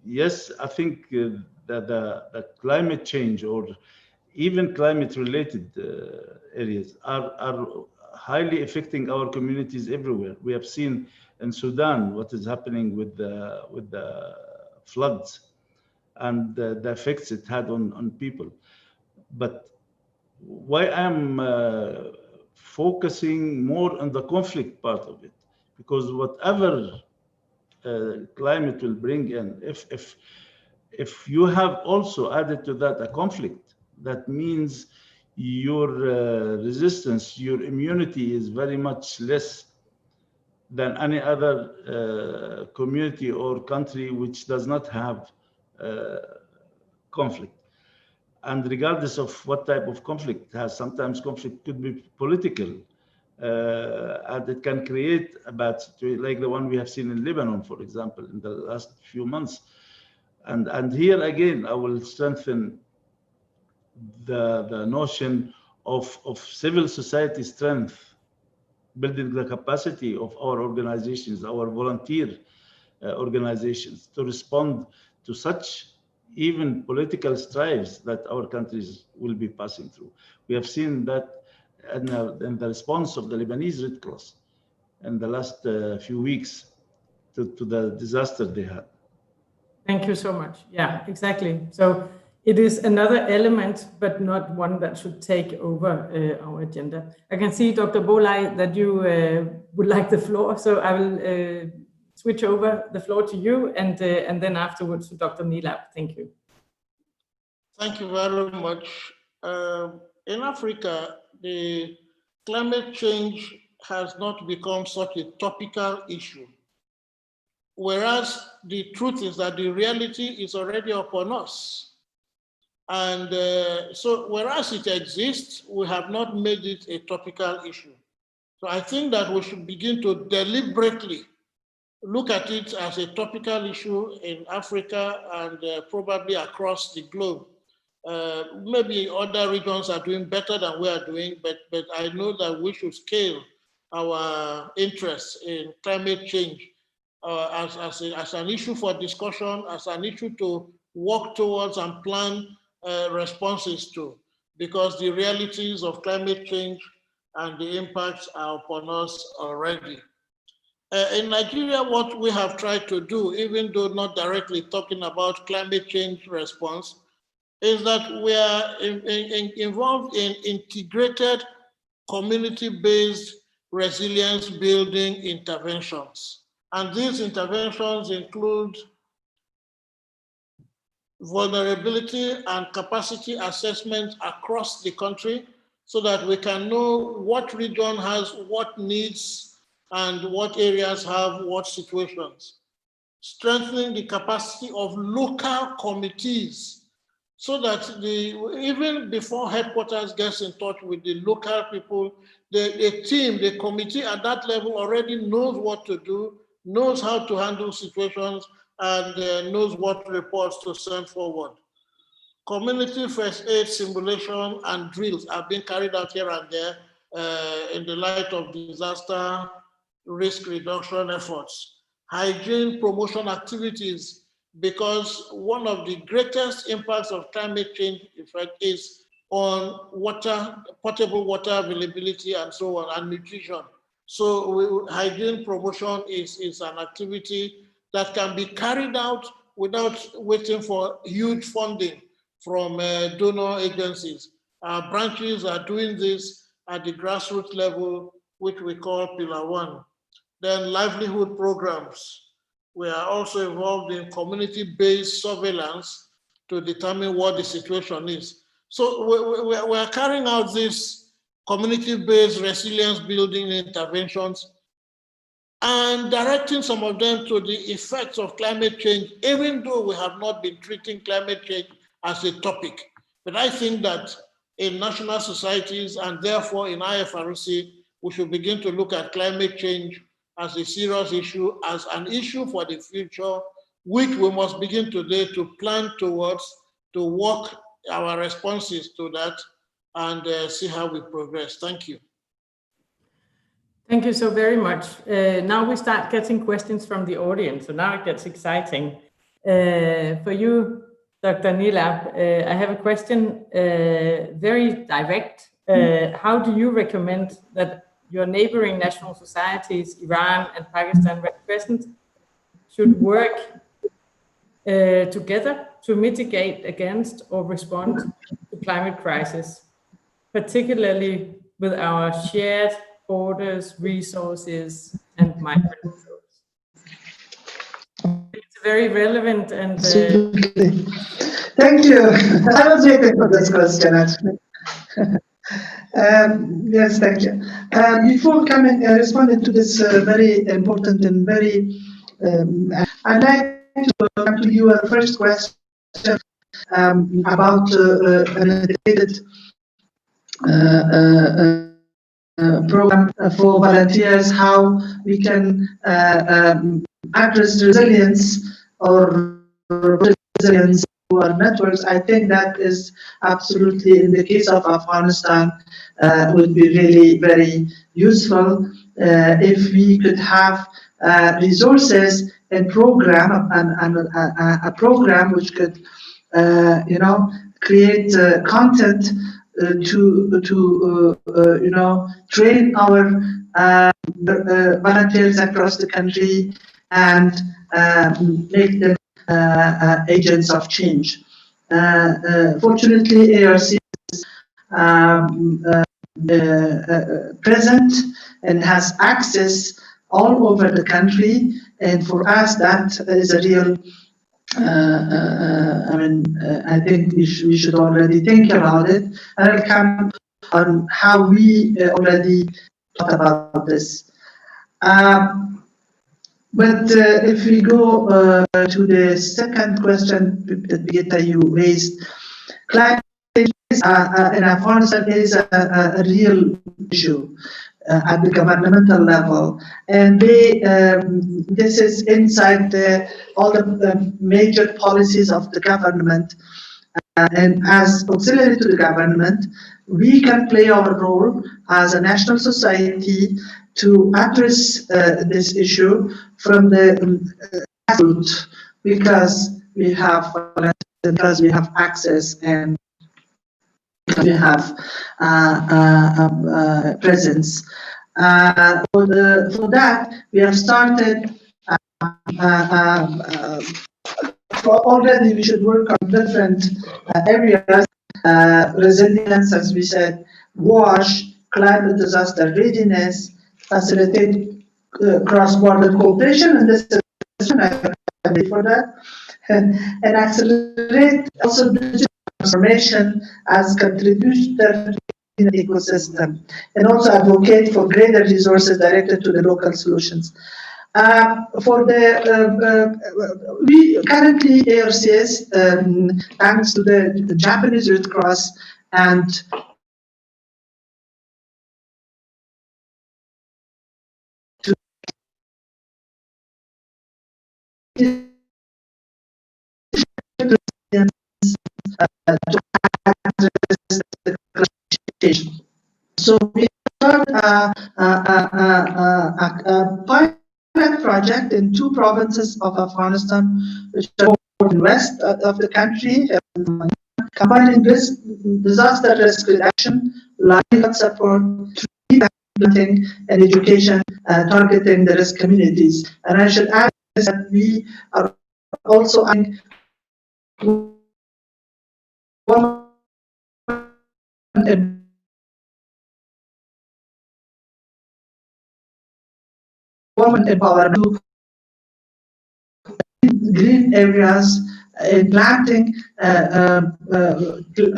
Yes, I think that the climate change or even climate-related areas are highly affecting our communities everywhere. We have seen in Sudan what is happening with the floods and the effects it had on people. But why I'm focusing more on the conflict part of it, because whatever climate will bring in, if you have also added to that a conflict, that means your resistance, your immunity is very much less than any other community or country which does not have conflict. And regardless of what type of conflict it has, sometimes conflict could be political, and it can create a bad situation, like the one we have seen in Lebanon, for example, in the last few months. And here again, I will strengthen the notion of civil society strength, building the capacity of our organizations, our volunteer organizations, to respond to such even political strives that our countries will be passing through. We have seen that in the response of the Lebanese Red Cross in the last few weeks to the disaster they had. Thank you so much. Yeah, exactly. So it is another element, but not one that should take over our agenda. I can see, Dr. Bolai, that you would like the floor, so I will switch over the floor to you, and then afterwards to Dr. Nilab. Thank you. Thank you very much. In Africa, the climate change has not become such a topical issue, whereas the truth is that the reality is already upon us. And so whereas it exists, we have not made it a topical issue. So I think that we should begin to deliberately look at it as a topical issue in Africa and probably across the globe. Maybe other regions are doing better than we are doing, but I know that we should scale our interest in climate change as an issue for discussion, as an issue to work towards and plan responses to, because the realities of climate change and the impacts are upon us already. In Nigeria, what we have tried to do, even though not directly talking about climate change response, is that we are involved in integrated community-based resilience building interventions. And these interventions include vulnerability and capacity assessment across the country so that we can know what region has what needs and what areas have what situations. Strengthening the capacity of local committees so that even before headquarters gets in touch with the local people, the team, the committee at that level already knows what to do, knows how to handle situations, and knows what reports to send forward. Community first aid simulation and drills are being carried out here and there in the light of disaster risk reduction efforts. Hygiene promotion activities, because one of the greatest impacts of climate change effect is on water, potable water availability and so on, and nutrition. So hygiene promotion is an activity that can be carried out without waiting for huge funding from donor agencies. Our branches are doing this at the grassroots level, which we call Pillar 1. Then livelihood programs. We are also involved in community-based surveillance to determine what the situation is. So we are carrying out these community-based resilience building interventions and directing some of them to the effects of climate change, even though we have not been treating climate change as a topic. But I think that in national societies and therefore in IFRC, we should begin to look at climate change as a serious issue, as an issue for the future, which we must begin today to plan towards, to work our responses to that, and see how we progress. Thank you. Thank you so very much. Now we start getting questions from the audience, so now it gets exciting. For you, Dr. Nilab, I have a question, very direct. How do you recommend that your neighboring national societies, Iran and Pakistan at present, should work together to mitigate against or respond to climate crisis, particularly with our shared borders, resources, and migrant flows? It's very relevant and Absolutely. Thank you. I was waiting for this question, actually. Yes, thank you. Before responding to this very important and very, I'd like to come to your first question about an integrated program for volunteers, how we can address resilience or resilience to our networks. I think that is absolutely, in the case of Afghanistan, would be really very useful if we could have resources and program and a program which could, create content to train our volunteers across the country and make them agents of change. Fortunately, ARC is present and has access all over the country, and for us that is a real I think we should already think about it, and I'll come on how we already thought about this. But if we go to the second question that Birgitta, you raised, climate change in Afghanistan is a real issue at the governmental level, and this is inside all the major policies of the government, and as auxiliary to the government, we can play our role as a national society to address this issue from the grassroots, because we have access and we have presence. For that, we have started already. We should work on different areas, resilience, as we said, WASH, climate disaster readiness, facilitate cross-border cooperation, and this is for that, and accelerate also digital transformation as contributor in the ecosystem, and also advocate for greater resources directed to the local solutions. For the we currently ARCS, thanks to the Japanese Red Cross and so we started a pilot project in 2 provinces of Afghanistan, which are in west of the country, combining this disaster risk reduction, livelihood support, implementing and education targeting the risk communities. And I should add that we are also adding women empowerment to green areas, planting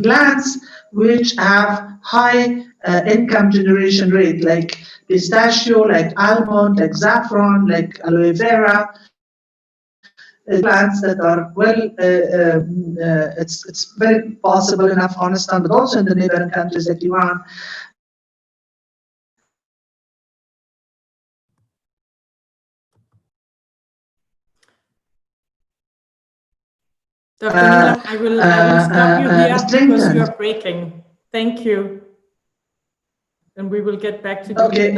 plants which have high income generation rate, like pistachio, like almond, like saffron, like aloe vera, plants that are well, it's very possible in Afghanistan, but also in the neighboring countries like Iran. Dr. Neelam, I will stop you here because you are breaking. Thank you. And we will get back to you. Okay.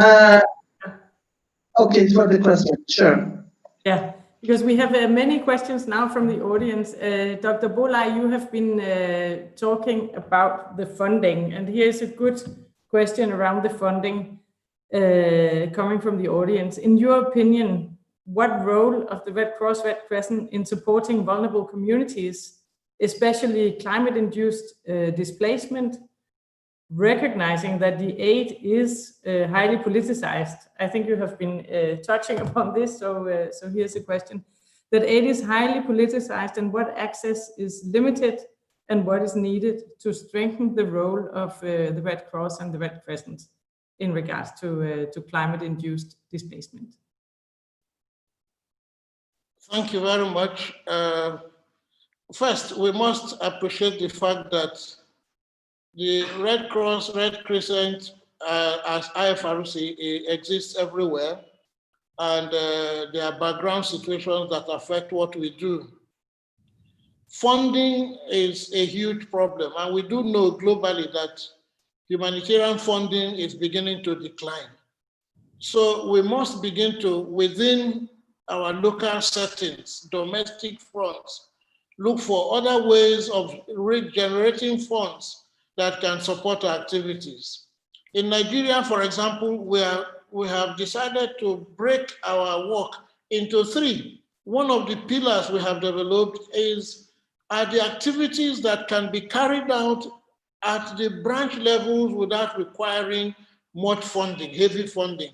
Okay, for the question, sure. Yeah, because we have many questions now from the audience. Dr. Bolai, you have been talking about the funding, and here's a good question around the funding coming from the audience. In your opinion, what role of the Red Cross, Red Crescent in supporting vulnerable communities, especially climate-induced displacement, recognizing that the aid is highly politicized? I think you have been touching upon this, so here's a question. That aid is highly politicized, and what access is limited, and what is needed to strengthen the role of the Red Cross and the Red Crescent in regards to climate-induced displacement? Thank you very much. First, we must appreciate the fact that the Red Cross, Red Crescent, as IFRC, exists everywhere, and there are background situations that affect what we do. Funding is a huge problem, and we do know globally that humanitarian funding is beginning to decline. So we must begin to, within our local settings, domestic fronts, look for other ways of regenerating funds that can support our activities. In Nigeria, for example, we have decided to break our work into three. One of the pillars we have developed are the activities that can be carried out at the branch levels without requiring much funding, heavy funding.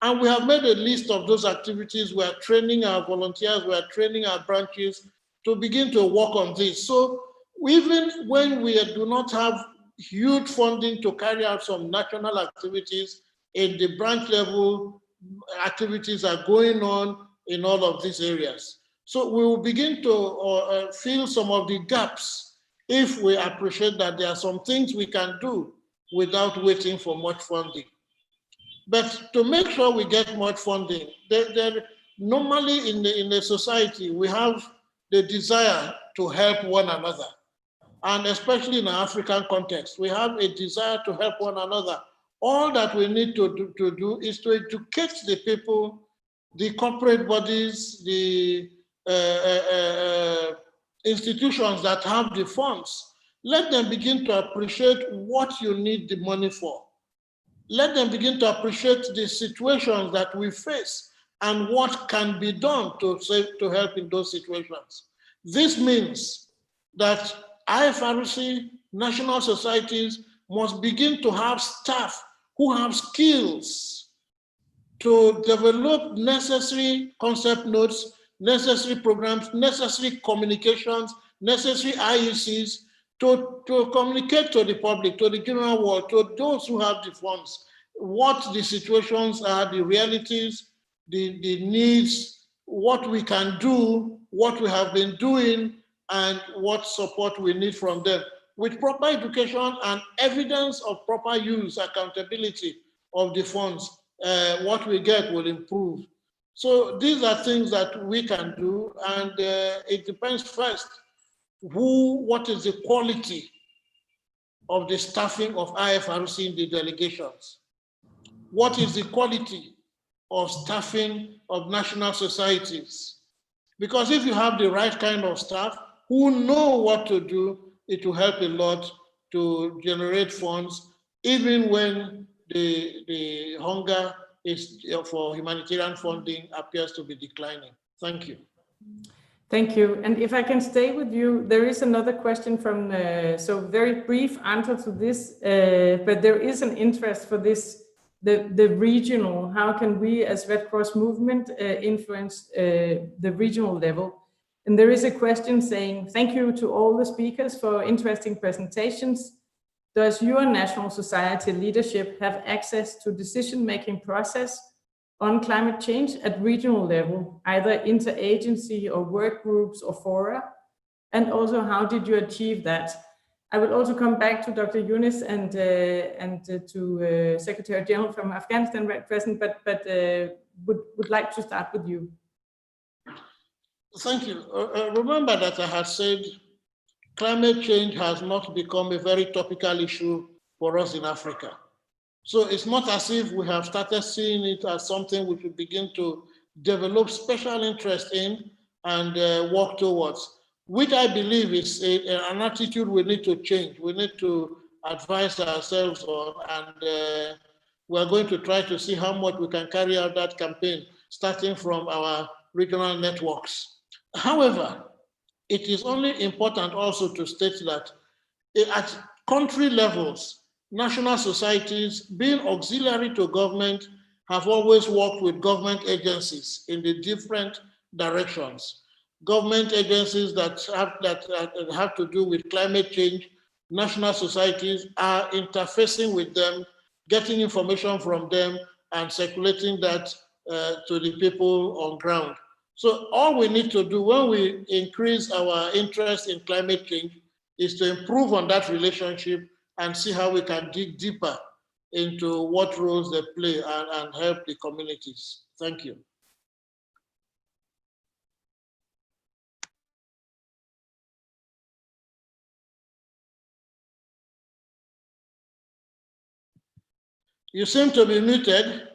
And we have made a list of those activities. We are training our volunteers, we are training our branches to begin to work on this. So even when we do not have huge funding to carry out some national activities, in the branch level, activities are going on in all of these areas. So we will begin to fill some of the gaps if we appreciate that there are some things we can do without waiting for much funding. But to make sure we get much funding, normally in a society, we have the desire to help one another. And especially in an African context, we have a desire to help one another. All that we need to do is to educate the people, the corporate bodies, the institutions that have the funds. Let them begin to appreciate what you need the money for. Let them begin to appreciate the situations that we face and what can be done to help in those situations. This means that IFRC, national societies must begin to have staff who have skills to develop necessary concept notes, necessary programs, necessary communications, necessary IECs, to communicate to the public, to the general world, to those who have the funds, what the situations are, the realities, the needs, what we can do, what we have been doing, and what support we need from them. With proper education and evidence of proper use, accountability of the funds, what we get will improve. So these are things that we can do, and it depends first what is the quality of the staffing of IFRC in the delegations? What is the quality of staffing of national societies? Because if you have the right kind of staff who know what to do, it will help a lot to generate funds, even when the hunger is for humanitarian funding appears to be declining. Thank you. Thank you. And if I can stay with you, there is another question from, so very brief answer to this, but there is an interest for this, the regional, how can we as Red Cross movement influence the regional level? And there is a question saying, thank you to all the speakers for interesting presentations. Does your national society leadership have access to decision-making process on climate change at regional level, either interagency or work groups or fora? And also, how did you achieve that? I will also come back to Dr. Yunus and to Secretary General from Afghanistan Red Crescent, but would like to start with you. Thank you. Remember that I had said climate change has not become a very topical issue for us in Africa. So it's not as if we have started seeing it as something we should begin to develop special interest in and work towards, which I believe is an attitude we need to change. We need to advise ourselves on, and we're going to try to see how much we can carry out that campaign, starting from our regional networks. However, it is only important also to state that at country levels, national societies, being auxiliary to government, have always worked with government agencies in the different directions. Government agencies that have to do with climate change, national societies are interfacing with them, getting information from them, and circulating that to the people on ground. So all we need to do when we increase our interest in climate change is to improve on that relationship and see how we can dig deeper into what roles they play and help the communities. Thank you. You seem to be muted.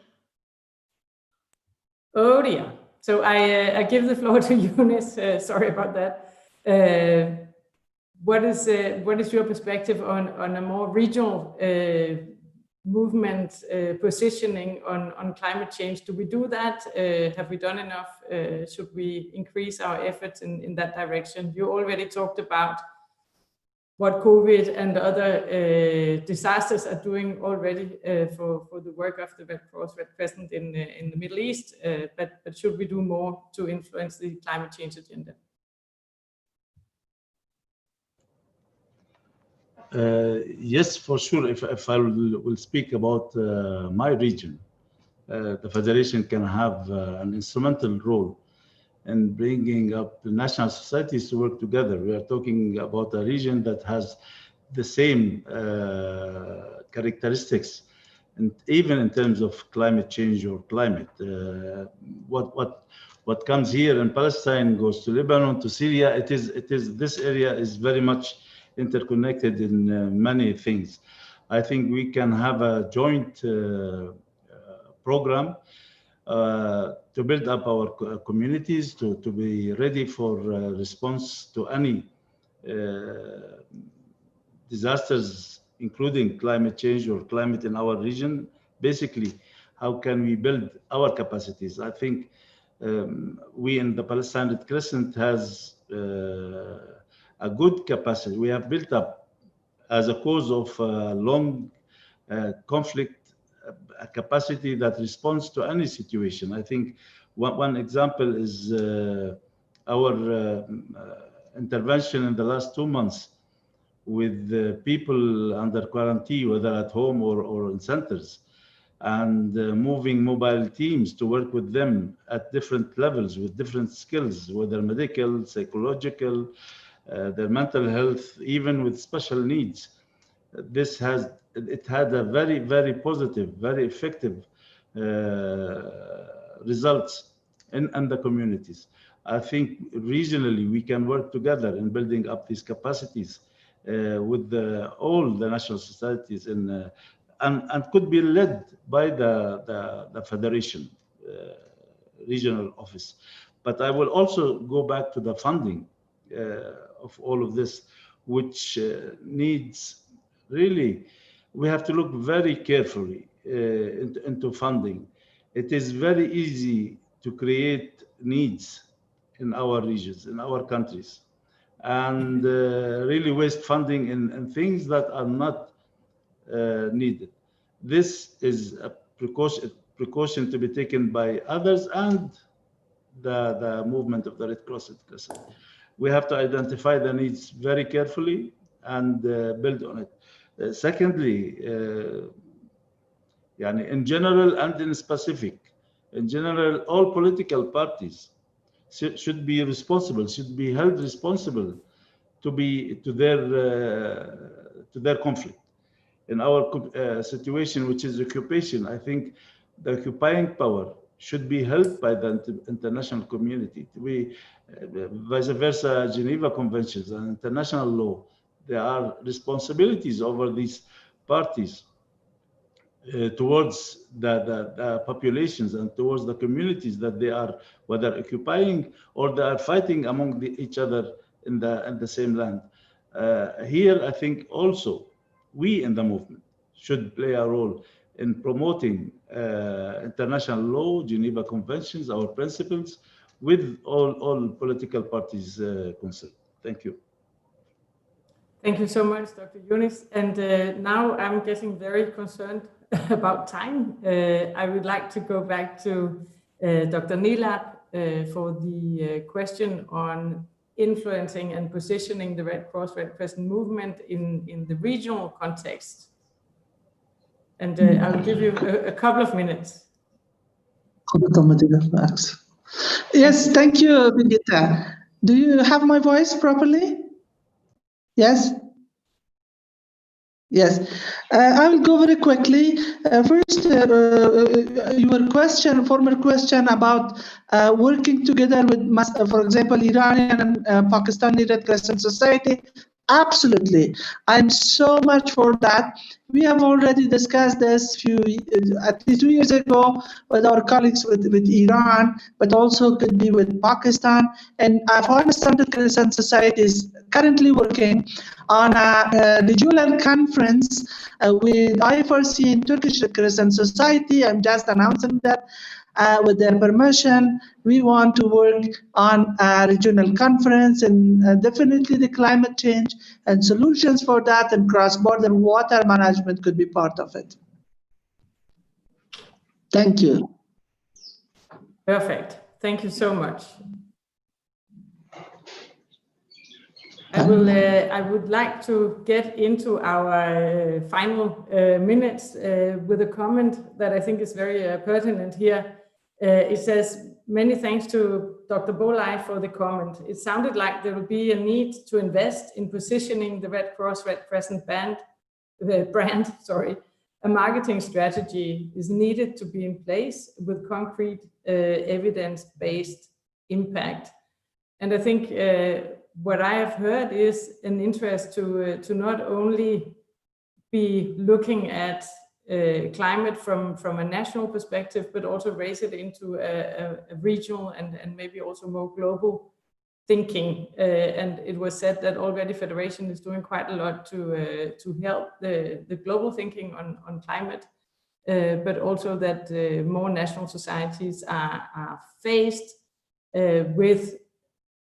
Oh dear. So I give the floor to Yunus. Sorry about that. What is your perspective on a more regional movement positioning on climate change? Do we do that? Have we done enough? Should we increase our efforts in that direction? You already talked about what COVID and other disasters are doing already for the work of the Red Cross, Red Crescent in the Middle East, but should we do more to influence the climate change agenda? Yes, for sure. If I will speak about my region, the Federation can have an instrumental role in bringing up the national societies to work together. We are talking about a region that has the same characteristics, and even in terms of climate change or climate. What comes here in Palestine goes to Lebanon, to Syria. It is this area is very much interconnected in many things. I think we can have a joint program to build up our communities, to be ready for response to any disasters, including climate change or climate in our region. Basically, how can we build our capacities? I think we in the Palestine Red Crescent has a good capacity. We have built up, as a cause of long conflict, a capacity that responds to any situation. I think one example is our intervention in the last 2 months with people under quarantine, whether at home or in centers, and moving mobile teams to work with them at different levels with different skills, whether medical, psychological, their mental health, even with special needs. It had a very, very positive, very effective results in the communities. I think regionally we can work together in building up these capacities with all the national societies and could be led by the Federation regional office. But I will also go back to the funding of all of this, which needs really, we have to look very carefully into funding, it is very easy to create needs in our regions, in our countries, and really waste funding in things that are not needed. This is a precaution to be taken by others and the movement of the Red Cross. We have to identify the needs very carefully and build on it. Secondly, in general and in specific, in general, all political parties should be responsible, should be held responsible to their conflict. In our situation, which is occupation, I think the occupying power should be held by the international community. Vice versa, Geneva Conventions and international law, there are responsibilities over these parties towards the populations and towards the communities that they are whether occupying or they are fighting among each other in the same land. Here, I think also we in the movement should play a role in promoting international law, Geneva Conventions, our principles, with all political parties concerned. Thank you. Thank you so much, Dr. Yunus. And now I'm getting very concerned about time. I would like to go back to Dr. Neelap for the question on influencing and positioning the Red Cross Red Crescent movement in the regional context. And I'll give you a couple of minutes. Yes, thank you, Birgitta. Do you have my voice properly? Yes? Yes, I will go very quickly. First, your question, former question about working together with, for example, Iranian and Pakistani Red Crescent Society. Absolutely, I'm so much for that. We have already discussed this at least 2 years ago with our colleagues with Iran, but also could be with Pakistan. And Afghanistan Red Crescent Society is currently working on a regional conference with IFRC and Turkish Red Crescent Society. I'm just announcing that with their permission, we want to work on a regional conference, and definitely the climate change and solutions for that and cross-border water management could be part of it. Thank you. Perfect. Thank you so much. I would like to get into our final minutes with a comment that I think is very pertinent here. It says, many thanks to Dr. Bolai for the comment. It sounded like there will be a need to invest in positioning the Red Cross Red Crescent brand. A marketing strategy is needed to be in place with concrete evidence-based impact. And I think what I have heard is an interest to not only be looking at climate from a national perspective, but also raise it into a regional and maybe also more global thinking. And it was said that already Federation is doing quite a lot to help the global thinking on climate, but also that more national societies are faced with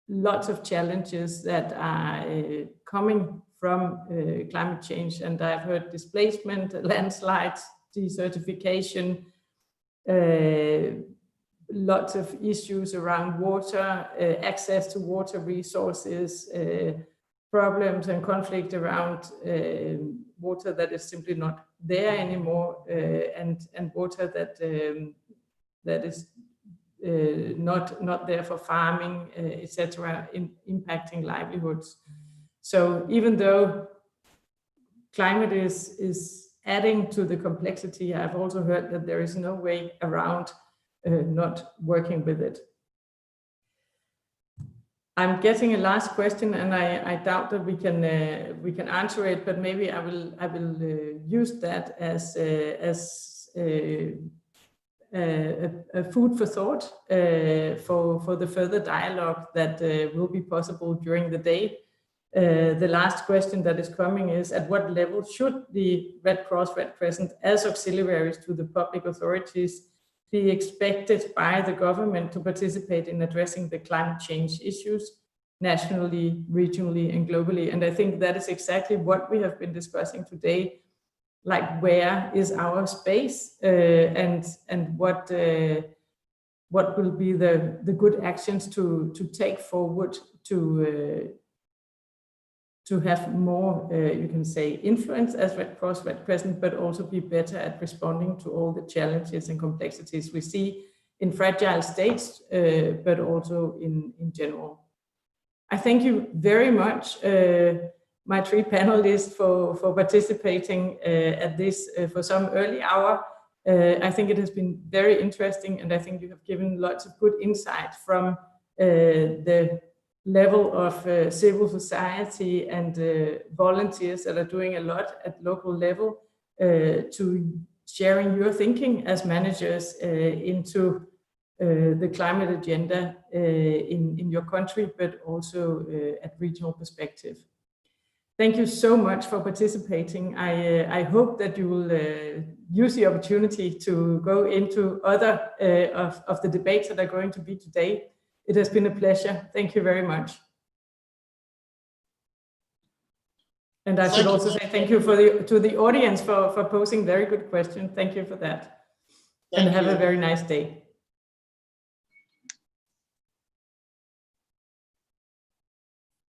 lots of challenges that are coming from climate change. And I've heard displacement, landslides, desertification, lots of issues around water, access to water resources, problems and conflict around water that is simply not there anymore, and water that is not there for farming, etc., impacting livelihoods. So even though climate is adding to the complexity, I've also heard that there is no way around not working with it. I'm getting a last question, and I doubt that we can answer it, but maybe I will use that as a food for thought for the further dialogue that will be possible during the day. The last question that is coming is, at what level should the Red Cross, Red Crescent, as auxiliaries to the public authorities, be expected by the government to participate in addressing the climate change issues nationally, regionally, and globally? And I think that is exactly what we have been discussing today. Like, where is our space, and what will be the good actions to take forward to have more, you can say, influence as Red Cross, Red Crescent, but also be better at responding to all the challenges and complexities we see in fragile states, but also in general. I thank you very much, my three panelists, for participating at this for some early hour. I think it has been very interesting, and I think you have given lots of good insight from the level of civil society and volunteers that are doing a lot at local level to sharing your thinking as managers into the climate agenda in your country, but also at regional perspective. Thank you so much for participating. I hope that you will use the opportunity to go into other of the debates that are going to be today. It has been a pleasure. Thank you very much. And I should also say thank you to the audience for posing very good questions. Thank you for that. And have a very nice day.